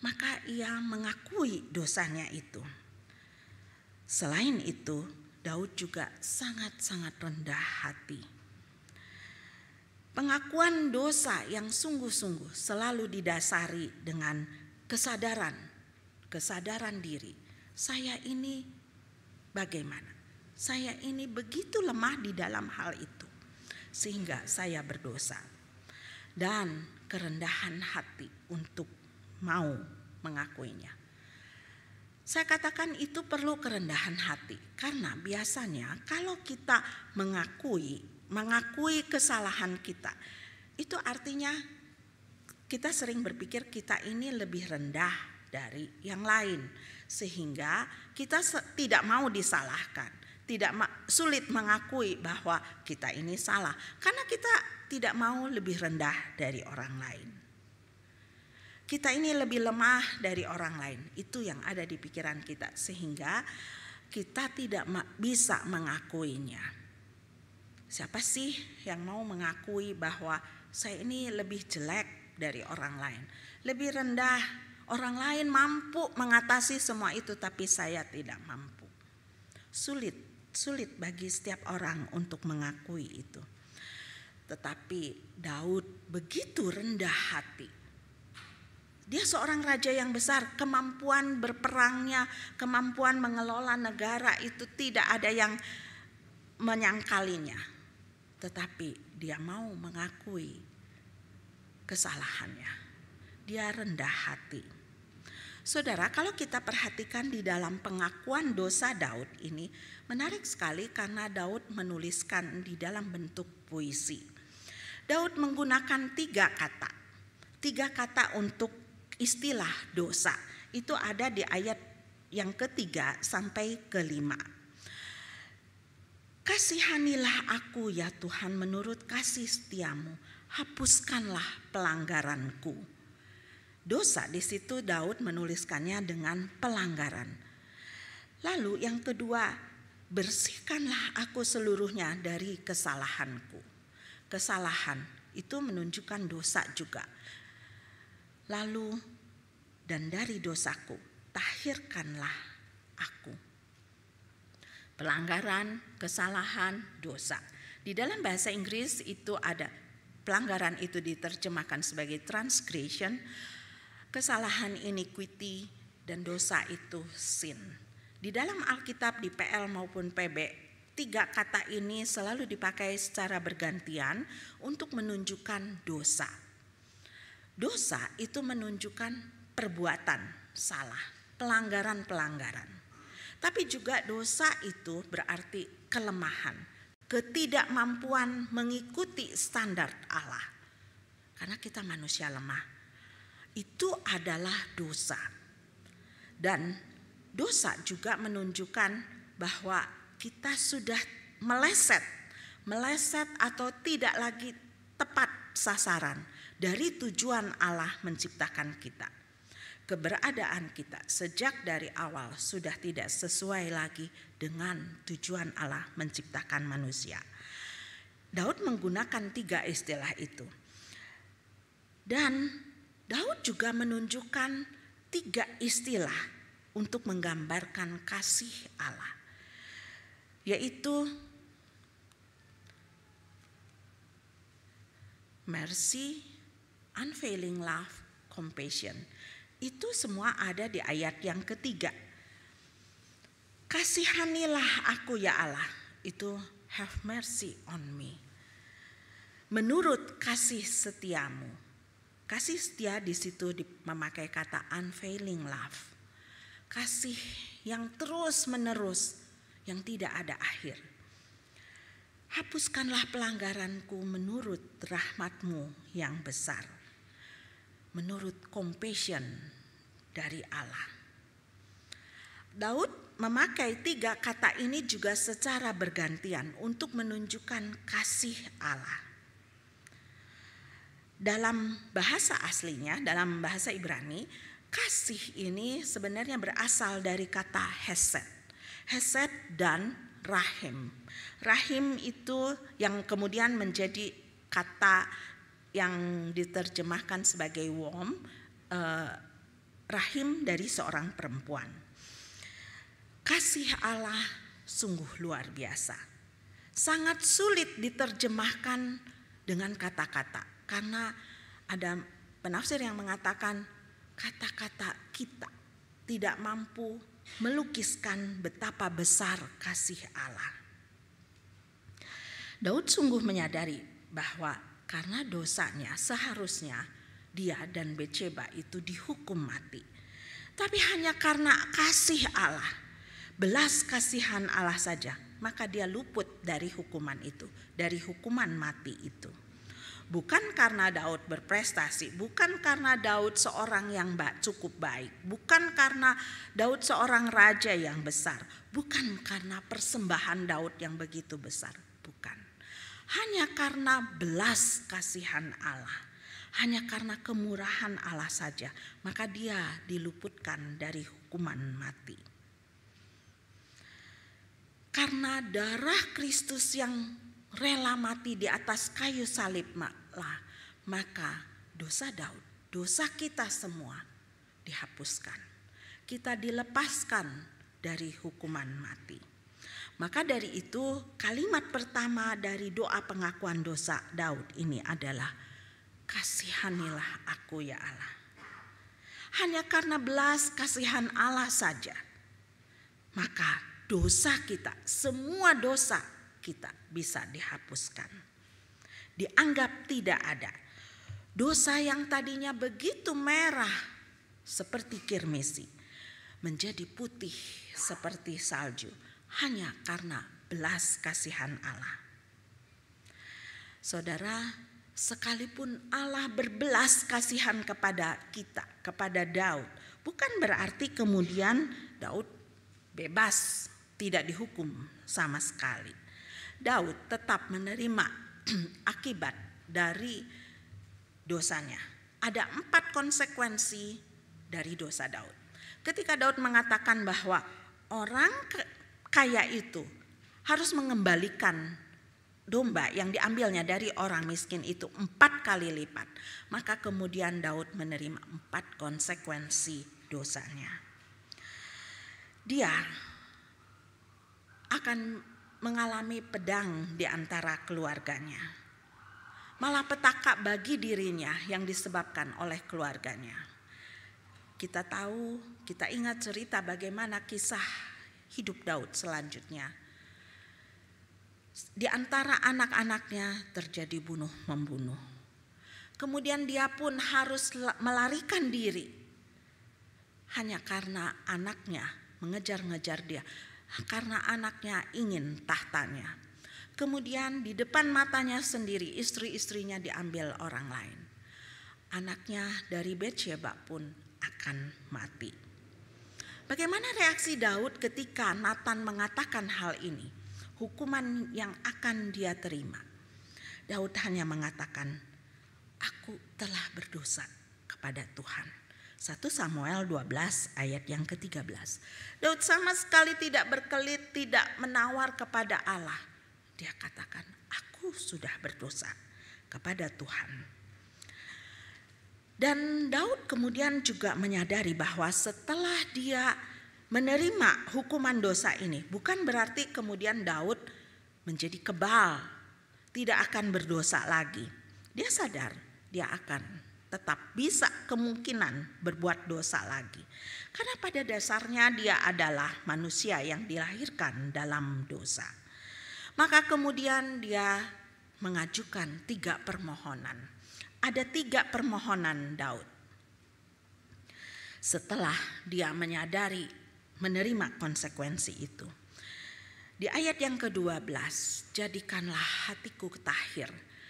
Maka ia mengakui dosanya itu. Selain itu, Daud juga sangat-sangat rendah hati. Pengakuan dosa yang sungguh-sungguh selalu didasari dengan kesadaran diri. Saya ini bagaimana? Saya ini begitu lemah di dalam hal itu, sehingga saya berdosa. Dan kerendahan hati untuk mau mengakuinya. Saya katakan itu perlu kerendahan hati, karena biasanya kalau kita mengakui kesalahan kita, itu artinya kita sering berpikir kita ini lebih rendah dari yang lain, sehingga kita tidak mau disalahkan, sulit mengakui bahwa kita ini salah, karena kita tidak mau lebih rendah dari orang lain. Kita ini lebih lemah dari orang lain, itu yang ada di pikiran kita, sehingga kita tidak bisa mengakuinya. Siapa sih yang mau mengakui bahwa saya ini lebih jelek dari orang lain, lebih rendah? Orang lain mampu mengatasi semua itu, tapi saya tidak mampu. Sulit bagi setiap orang untuk mengakui itu. Tetapi Daud begitu rendah hati. Dia seorang raja yang besar, kemampuan berperangnya, kemampuan mengelola negara itu tidak ada yang menyangkalinya. Tetapi dia mau mengakui kesalahannya. Dia rendah hati. Saudara, kalau kita perhatikan di dalam pengakuan dosa Daud ini, menarik sekali karena Daud menuliskan di dalam bentuk puisi. Daud menggunakan 3 kata untuk istilah dosa. Itu ada di ayat yang ke-3 sampai ke-5. Kasihanilah aku ya Tuhan menurut kasih setiamu, hapuskanlah pelanggaranku. Dosa di situ Daud menuliskannya dengan pelanggaran. Lalu yang kedua, bersihkanlah aku seluruhnya dari kesalahanku. Kesalahan itu menunjukkan dosa juga. Lalu dan dari dosaku tahirkanlah aku. Pelanggaran, kesalahan, dosa. Di dalam bahasa Inggris itu ada pelanggaran itu diterjemahkan sebagai transgression, kesalahan iniquity, dan dosa itu sin. Di dalam Alkitab di PL maupun PB, 3 kata ini selalu dipakai secara bergantian untuk menunjukkan dosa. Dosa itu menunjukkan perbuatan salah, pelanggaran-pelanggaran. Tapi juga dosa itu berarti kelemahan, ketidakmampuan mengikuti standar Allah. Karena kita manusia lemah. Itu adalah dosa. Dan dosa juga menunjukkan bahwa kita sudah meleset atau tidak lagi tepat sasaran dari tujuan Allah menciptakan kita. Keberadaan kita sejak dari awal sudah tidak sesuai lagi dengan tujuan Allah menciptakan manusia. Daud menggunakan 3 istilah itu. Dan Daud juga menunjukkan 3 istilah untuk menggambarkan kasih Allah, yaitu mercy, unfailing love, compassion. Itu semua ada di ayat yang ketiga. Kasihanilah aku ya Allah, itu have mercy on me. Menurut kasih setiamu. Kasih setia di situ memakai kata unfailing love. Kasih yang terus menerus, yang tidak ada akhir. Hapuskanlah pelanggaranku menurut rahmatmu yang besar. Menurut compassion dari Allah. Daud memakai 3 kata ini juga secara bergantian untuk menunjukkan kasih Allah. Dalam bahasa aslinya, dalam bahasa Ibrani, kasih ini sebenarnya berasal dari kata hesed. Hesed dan rahim. Rahim itu yang kemudian menjadi kata yang diterjemahkan sebagai womb, rahim dari seorang perempuan. Kasih Allah sungguh luar biasa. Sangat sulit diterjemahkan dengan kata-kata. Karena ada penafsir yang mengatakan kata-kata kita tidak mampu melukiskan betapa besar kasih Allah. Daud sungguh menyadari bahwa karena dosanya seharusnya dia dan Betsheba itu dihukum mati. Tapi hanya karena kasih Allah, belas kasihan Allah saja, maka dia luput dari hukuman itu, dari hukuman mati itu. Bukan karena Daud berprestasi, bukan karena Daud seorang yang cukup baik, bukan karena Daud seorang raja yang besar, bukan karena persembahan Daud yang begitu besar, bukan. Hanya karena belas kasihan Allah, hanya karena kemurahan Allah saja, maka dia diluputkan dari hukuman mati. Karena darah Kristus yang rela mati di atas kayu salib maka dosa Daud, dosa kita semua dihapuskan. Kita dilepaskan dari hukuman mati. Maka dari itu kalimat pertama dari doa pengakuan dosa Daud ini adalah kasihanilah aku ya Allah. Hanya karena belas kasihan Allah saja, maka dosa kita, semua dosa kita bisa dihapuskan. Dianggap tidak ada. Dosa yang tadinya begitu merah seperti kirmisi menjadi putih seperti salju hanya karena belas kasihan Allah. Saudara, sekalipun Allah berbelas kasihan kepada kita, kepada Daud, bukan berarti kemudian Daud bebas, tidak dihukum sama sekali. Daud tetap menerima akibat dari dosanya. Ada 4 konsekuensi dari dosa Daud. Ketika Daud mengatakan bahwa orang kaya itu harus mengembalikan domba yang diambilnya dari orang miskin itu 4 kali lipat, maka kemudian Daud menerima 4 konsekuensi dosanya. Dia akan mengalami pedang di antara keluarganya. Malapetaka bagi dirinya yang disebabkan oleh keluarganya. Kita tahu, kita ingat cerita bagaimana kisah hidup Daud selanjutnya. Di antara anak-anaknya terjadi bunuh-membunuh. Kemudian dia pun harus melarikan diri. Hanya karena anaknya mengejar-ngejar dia. Karena anaknya ingin tahtanya. Kemudian di depan matanya sendiri istri-istrinya diambil orang lain. Anaknya dari Betsheba pun akan mati. Bagaimana reaksi Daud ketika Nathan mengatakan hal ini? Hukuman yang akan dia terima. Daud hanya mengatakan, aku telah berdosa kepada Tuhan. 1 Samuel 12 ayat yang ke-13. Daud sama sekali tidak berkelit, tidak menawar kepada Allah. Dia katakan, aku sudah berdosa kepada Tuhan. Dan Daud kemudian juga menyadari bahwa setelah dia menerima hukuman dosa ini, bukan berarti kemudian Daud menjadi kebal, tidak akan berdosa lagi. Dia sadar dia akan tetap bisa kemungkinan berbuat dosa lagi. Karena pada dasarnya dia adalah manusia yang dilahirkan dalam dosa. Maka kemudian dia mengajukan 3 permohonan. Ada 3 permohonan Daud. Setelah dia menyadari menerima konsekuensi itu. Di ayat yang ke-12, jadikanlah hatiku tahir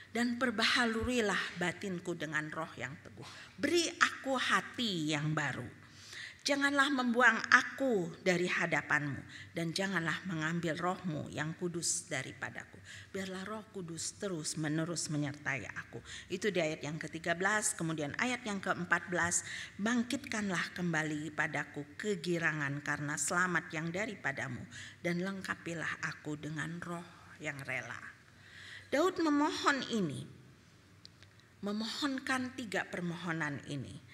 dan perbaharuilah batinku dengan roh yang teguh. Beri aku hati yang baru. Janganlah membuang aku dari hadapanmu dan janganlah mengambil rohmu yang kudus daripadaku. Biarlah roh kudus terus menerus menyertai aku. Itu di ayat yang ke-13. Kemudian ayat yang ke-14. Bangkitkanlah kembali padaku kegirangan karena selamat yang daripadamu. Dan lengkapilah aku dengan roh yang rela. Daud memohon ini. Memohonkan 3 permohonan ini.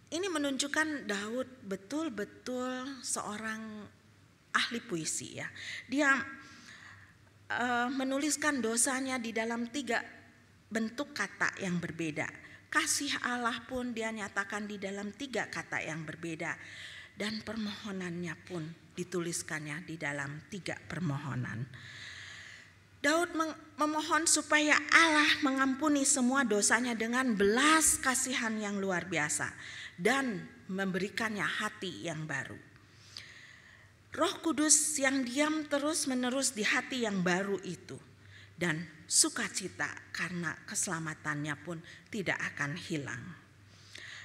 Ini menunjukkan Daud betul-betul seorang ahli puisi ya. Dia menuliskan dosanya di dalam 3 bentuk kata yang berbeda. Kasih Allah pun dia nyatakan di dalam 3 kata yang berbeda. Dan permohonannya pun dituliskannya di dalam 3 permohonan. Daud memohon supaya Allah mengampuni semua dosanya dengan belas kasihan yang luar biasa. Dan memberikannya hati yang baru. Roh Kudus yang diam terus-menerus di hati yang baru itu. Dan sukacita karena keselamatannya pun tidak akan hilang.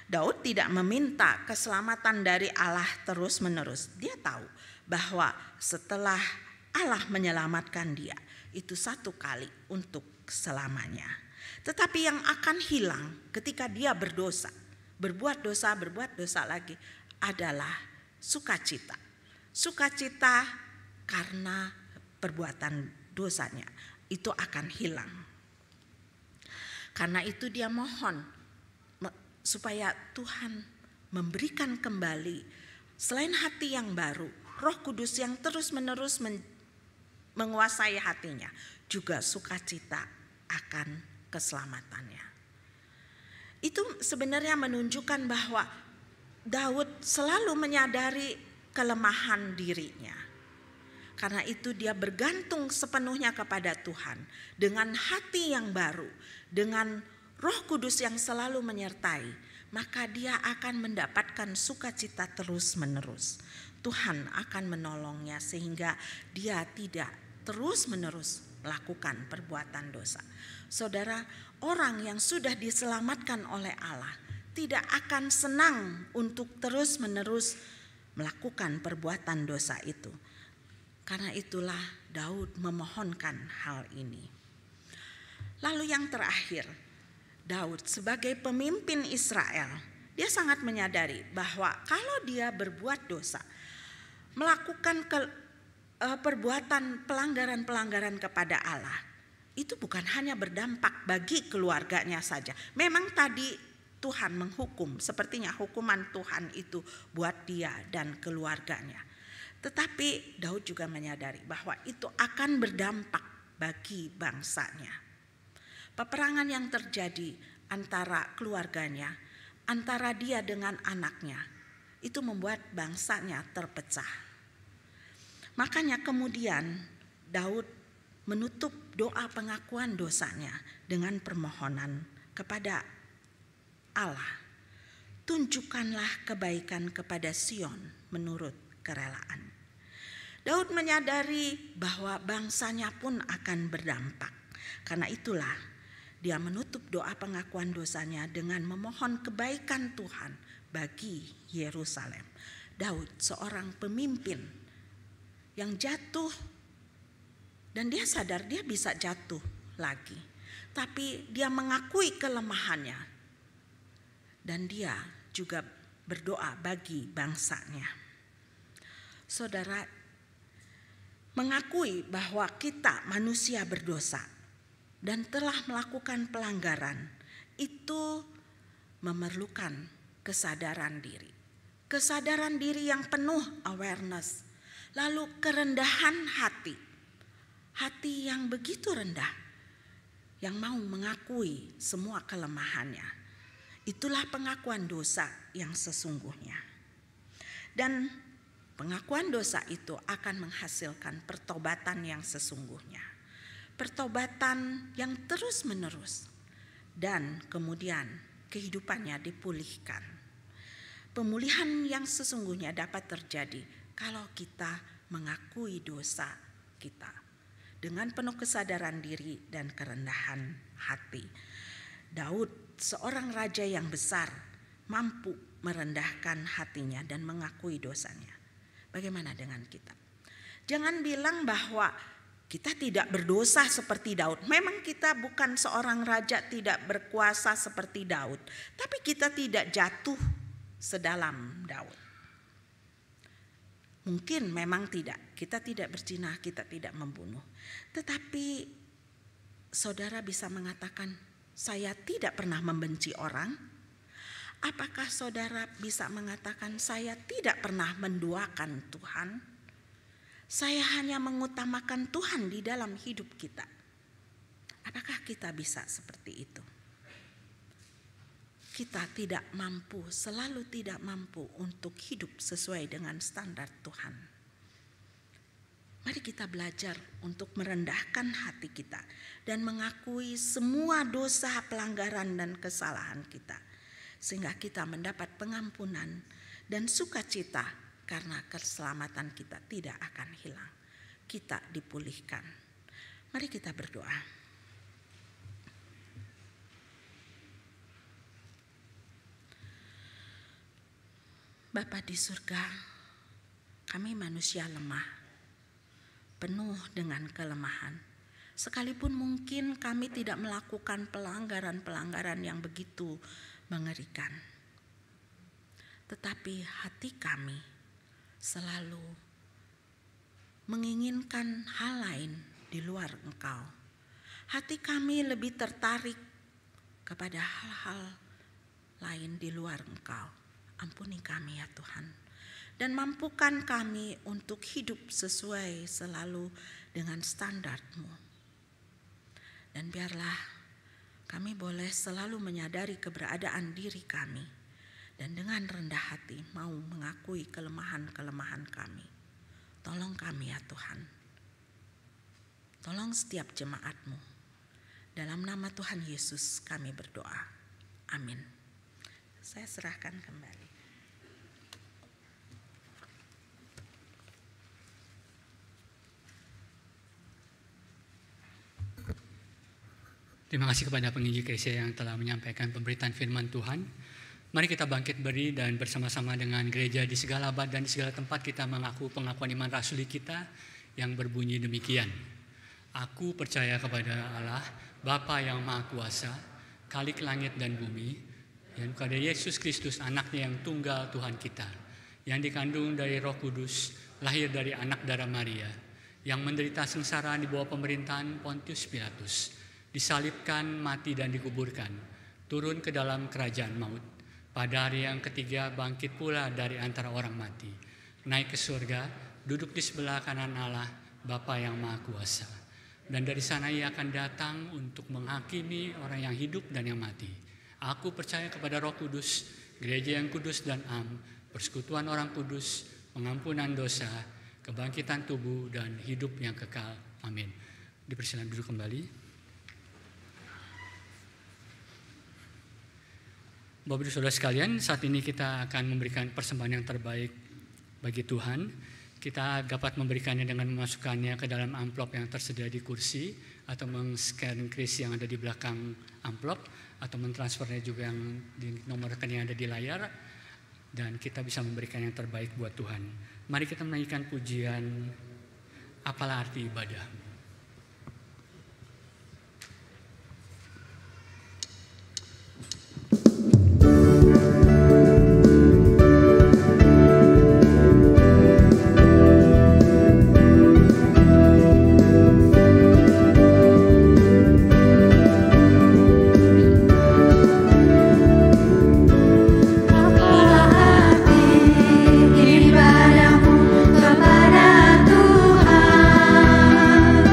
Daud tidak meminta keselamatan dari Allah terus-menerus. Dia tahu bahwa setelah Allah menyelamatkan dia, itu 1 kali untuk selamanya. Tetapi yang akan hilang ketika dia berdosa, berbuat dosa lagi adalah sukacita. Sukacita karena perbuatan dosanya itu akan hilang. Karena itu dia mohon supaya Tuhan memberikan kembali selain hati yang baru, Roh Kudus yang terus-menerus menguasai hatinya, juga sukacita akan keselamatannya. Itu sebenarnya menunjukkan bahwa Daud selalu menyadari kelemahan dirinya. Karena itu dia bergantung sepenuhnya kepada Tuhan. Dengan hati yang baru, dengan Roh Kudus yang selalu menyertai, maka dia akan mendapatkan sukacita terus-menerus. Tuhan akan menolongnya sehingga dia tidak terus-menerus melakukan perbuatan dosa. Saudara, orang yang sudah diselamatkan oleh Allah tidak akan senang untuk terus-menerus melakukan perbuatan dosa itu. Karena itulah Daud memohonkan hal ini. Lalu yang terakhir, Daud sebagai pemimpin Israel, dia sangat menyadari bahwa kalau dia berbuat dosa, melakukan perbuatan pelanggaran-pelanggaran kepada Allah, itu bukan hanya berdampak bagi keluarganya saja. Memang tadi Tuhan menghukum, sepertinya hukuman Tuhan itu buat dia dan keluarganya. Tetapi Daud juga menyadari bahwa itu akan berdampak bagi bangsanya. Peperangan yang terjadi antara keluarganya, antara dia dengan anaknya, itu membuat bangsanya terpecah. Makanya kemudian Daud menutup doa pengakuan dosanya dengan permohonan kepada Allah. Tunjukkanlah kebaikan kepada Sion menurut kerelaan. Daud menyadari bahwa bangsanya pun akan berdampak. Karena itulah dia menutup doa pengakuan dosanya dengan memohon kebaikan Tuhan bagi Yerusalem. Daud seorang pemimpin yang jatuh dan dia sadar dia bisa jatuh lagi. Tapi dia mengakui kelemahannya dan dia juga berdoa bagi bangsanya. Saudara, mengakui bahwa kita manusia berdosa dan telah melakukan pelanggaran itu memerlukan kesadaran diri. Kesadaran diri yang penuh awareness. Lalu kerendahan hati. Hati yang begitu rendah. Yang mau mengakui semua kelemahannya. Itulah pengakuan dosa yang sesungguhnya. Dan pengakuan dosa itu akan menghasilkan pertobatan yang sesungguhnya. Pertobatan yang terus-menerus. Dan kemudian kehidupannya dipulihkan. Pemulihan yang sesungguhnya dapat terjadi kalau kita mengakui dosa kita dengan penuh kesadaran diri dan kerendahan hati. Daud, seorang raja yang besar, mampu merendahkan hatinya dan mengakui dosanya. Bagaimana dengan kita? Jangan bilang bahwa kita tidak berdosa seperti Daud. Memang kita bukan seorang raja, tidak berkuasa seperti Daud, tapi kita tidak jatuh sedalam Daud. Mungkin memang kita tidak berzina, kita tidak membunuh. Tetapi saudara bisa mengatakan, saya tidak pernah membenci orang. Apakah saudara bisa mengatakan, saya tidak pernah menduakan Tuhan? Saya hanya mengutamakan Tuhan di dalam hidup kita. Apakah kita bisa seperti itu? Kita tidak mampu, selalu tidak mampu untuk hidup sesuai dengan standar Tuhan. Mari kita belajar untuk merendahkan hati kita dan mengakui semua dosa, pelanggaran dan kesalahan kita. Sehingga kita mendapat pengampunan dan sukacita karena keselamatan kita tidak akan hilang. Kita dipulihkan. Mari kita berdoa. Bapa di surga, kami manusia lemah, penuh dengan kelemahan. Sekalipun mungkin kami tidak melakukan pelanggaran-pelanggaran yang begitu mengerikan. Tetapi hati kami selalu menginginkan hal lain di luar Engkau. Hati kami lebih tertarik kepada hal-hal lain di luar Engkau. Ampuni kami ya Tuhan. Dan mampukan kami untuk hidup sesuai selalu dengan standar-Mu. Dan biarlah kami boleh selalu menyadari keberadaan diri kami. Dan dengan rendah hati mau mengakui kelemahan-kelemahan kami. Tolong kami ya Tuhan. Tolong setiap jemaat-Mu. Dalam nama Tuhan Yesus kami berdoa. Amin. Saya serahkan kembali. Terima kasih kepada penginjil Kesia yang telah menyampaikan pemberitaan firman Tuhan. Mari kita bangkit berdiri dan bersama-sama dengan gereja di segala abad dan di segala tempat kita mengaku pengakuan iman rasuli kita yang berbunyi demikian. Aku percaya kepada Allah, Bapa yang Maha Kuasa, Khalik langit dan bumi, dan kepada Yesus Kristus anaknya yang tunggal Tuhan kita, yang dikandung dari Roh Kudus, lahir dari anak darah Maria, yang menderita sengsara di bawah pemerintahan Pontius Pilatus, disalibkan, mati dan dikuburkan, turun ke dalam kerajaan maut, pada hari yang ketiga bangkit pula dari antara orang mati, naik ke surga, duduk di sebelah kanan Allah, Bapa yang Maha Kuasa. Dan dari sana ia akan datang untuk menghakimi orang yang hidup dan yang mati. Aku percaya kepada Roh Kudus, gereja yang kudus dan am, persekutuan orang kudus, pengampunan dosa, kebangkitan tubuh dan hidup yang kekal. Amin. Dipersilakan duduk kembali. Bapak Ibu Saudara sekalian, saat ini kita akan memberikan persembahan yang terbaik bagi Tuhan. Kita dapat memberikannya dengan memasukkannya ke dalam amplop yang tersedia di kursi, atau men-scan kris yang ada di belakang amplop, atau mentransfernya juga yang di nomor rekening yang ada di layar, dan kita bisa memberikan yang terbaik buat Tuhan. Mari kita menyanyikan pujian Apalah Arti Ibadah. Ibadahmu kepada Tuhan.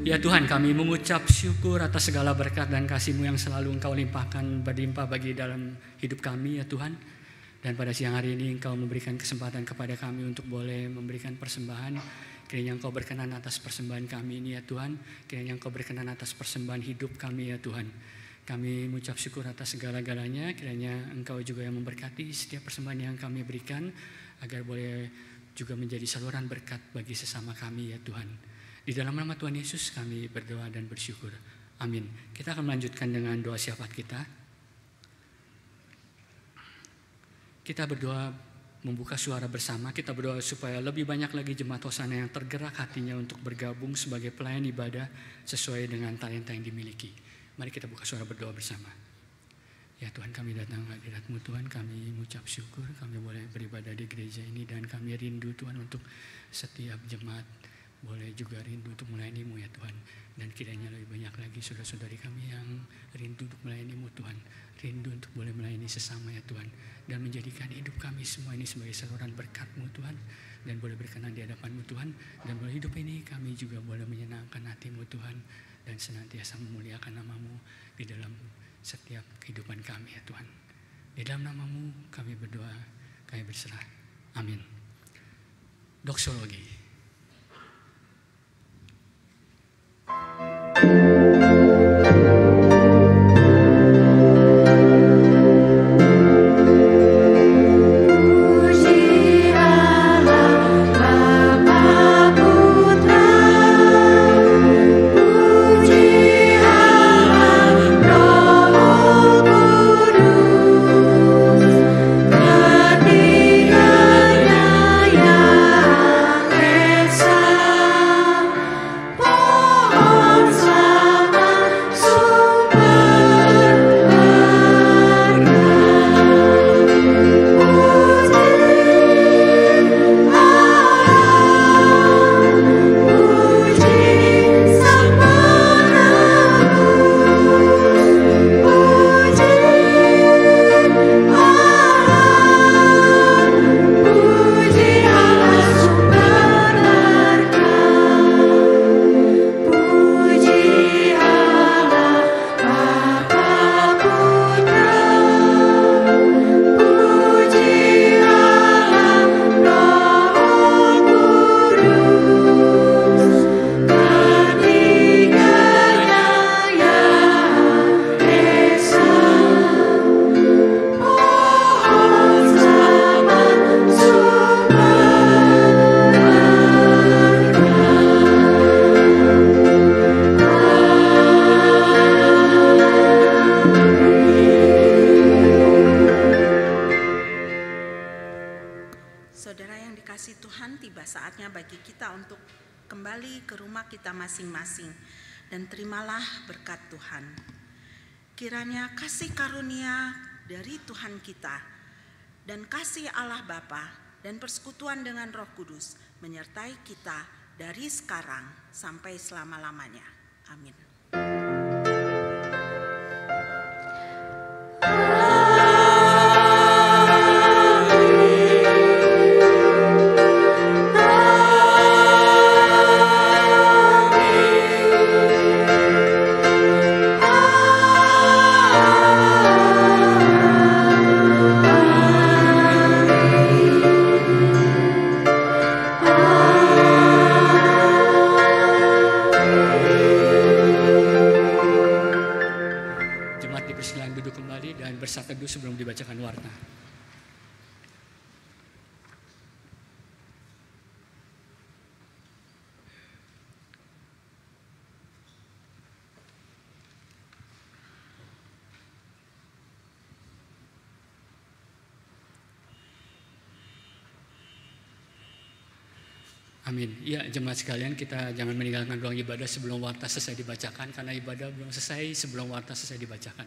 Ya Tuhan, kami mengucap syukur atas segala berkat dan kasih-Mu yang selalu Engkau limpahkan berlimpah bagi dalam hidup kami ya Tuhan. Dan pada siang hari ini Engkau memberikan kesempatan kepada kami untuk boleh memberikan persembahan. Kiranya Engkau berkenan atas persembahan kami ini ya Tuhan. Kiranya Engkau berkenan atas persembahan hidup kami ya Tuhan. Kami mengucap syukur atas segala-galanya. Kiranya Engkau juga yang memberkati setiap persembahan yang kami berikan, agar boleh juga menjadi saluran berkat bagi sesama kami ya Tuhan. Di dalam nama Tuhan Yesus kami berdoa dan bersyukur. Amin. Kita akan melanjutkan dengan doa syafaat kita. Kita berdoa membuka suara bersama. Kita berdoa supaya lebih banyak lagi jemaat Hosana yang tergerak hatinya untuk bergabung sebagai pelayan ibadah sesuai dengan talenta yang dimiliki. Mari kita buka suara berdoa bersama. Ya Tuhan, kami datang hadirat-Mu Tuhan, kami mengucap syukur kami boleh beribadah di gereja ini, dan kami rindu Tuhan untuk setiap jemaat boleh juga rindu untuk melayani-Mu ya Tuhan. Dan kiranya lebih banyak lagi saudara-saudari kami yang rindu untuk melayani-Mu Tuhan, rindu untuk boleh melayani sesama ya Tuhan, dan menjadikan hidup kami semua ini sebagai saluran berkat-Mu Tuhan, dan boleh berkenan di hadapan-Mu Tuhan, dan boleh hidup ini kami juga boleh menyenangkan hati-Mu Tuhan, dan senantiasa memuliakan nama-Mu di dalam setiap kehidupan kami ya Tuhan. Di dalam nama-Mu kami berdoa, kami berserah. Amin. Doksologi. Masing-masing, dan terimalah berkat Tuhan. Kiranya kasih karunia dari Tuhan kita dan kasih Allah Bapa dan persekutuan dengan Roh Kudus menyertai kita dari sekarang sampai selama-lamanya. Amin. Sebelum dibacakan warta. Amin. Ya, jemaat sekalian, kita jangan meninggalkan ruang ibadah sebelum warta selesai dibacakan, karena ibadah belum selesai sebelum warta selesai dibacakan.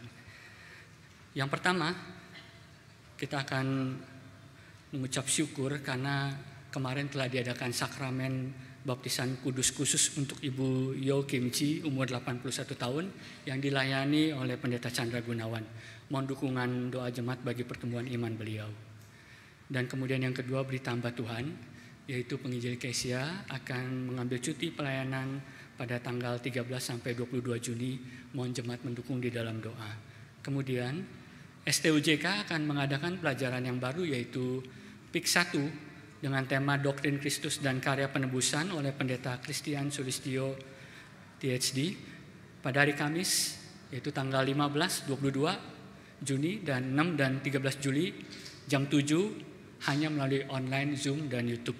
Yang pertama, kita akan mengucap syukur karena kemarin telah diadakan sakramen baptisan kudus khusus untuk Ibu Yo Kim Chi, umur 81 tahun, yang dilayani oleh Pendeta Chandra Gunawan. Mohon dukungan doa jemaat bagi pertumbuhan iman beliau. Dan kemudian yang kedua, berita hamba Tuhan, yaitu penginjil Kesia akan mengambil cuti pelayanan pada tanggal 13 sampai 22 Juni. Mohon jemaat mendukung di dalam doa. Kemudian STUJK akan mengadakan pelajaran yang baru yaitu PIK 1 dengan tema Doktrin Kristus dan Karya Penebusan oleh Pendeta Christian Sulistyo THD pada hari Kamis yaitu tanggal 15, 22 Juni dan 6 dan 13 Juli jam 7 hanya melalui online, Zoom, dan YouTube.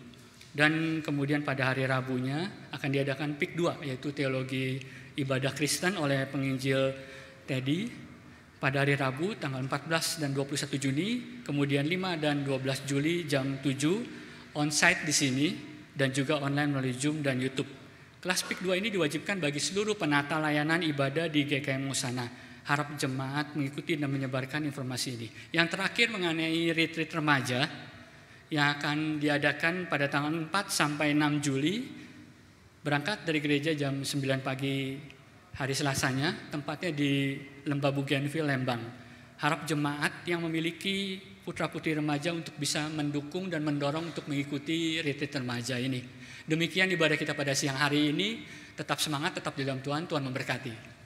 Dan kemudian pada hari Rabunya akan diadakan PIK 2 yaitu Teologi Ibadah Kristen oleh penginjil Teddy pada hari Rabu tanggal 14 dan 21 Juni, kemudian 5 dan 12 Juli jam 7 on-site di sini dan juga online melalui Zoom dan YouTube. Kelas PIK 2 ini diwajibkan bagi seluruh penata layanan ibadah di GKM Musana. Harap jemaat mengikuti dan menyebarkan informasi ini. Yang terakhir mengenai retreat remaja yang akan diadakan pada tanggal 4 sampai 6 Juli, berangkat dari gereja jam 9 pagi hari Selasanya, tempatnya di Lembah Bougainville, Lembang. Harap jemaat yang memiliki putra-putri remaja untuk bisa mendukung dan mendorong untuk mengikuti retreat remaja ini. Demikian ibadah kita pada siang hari ini. Tetap semangat, tetap di dalam Tuhan. Tuhan memberkati.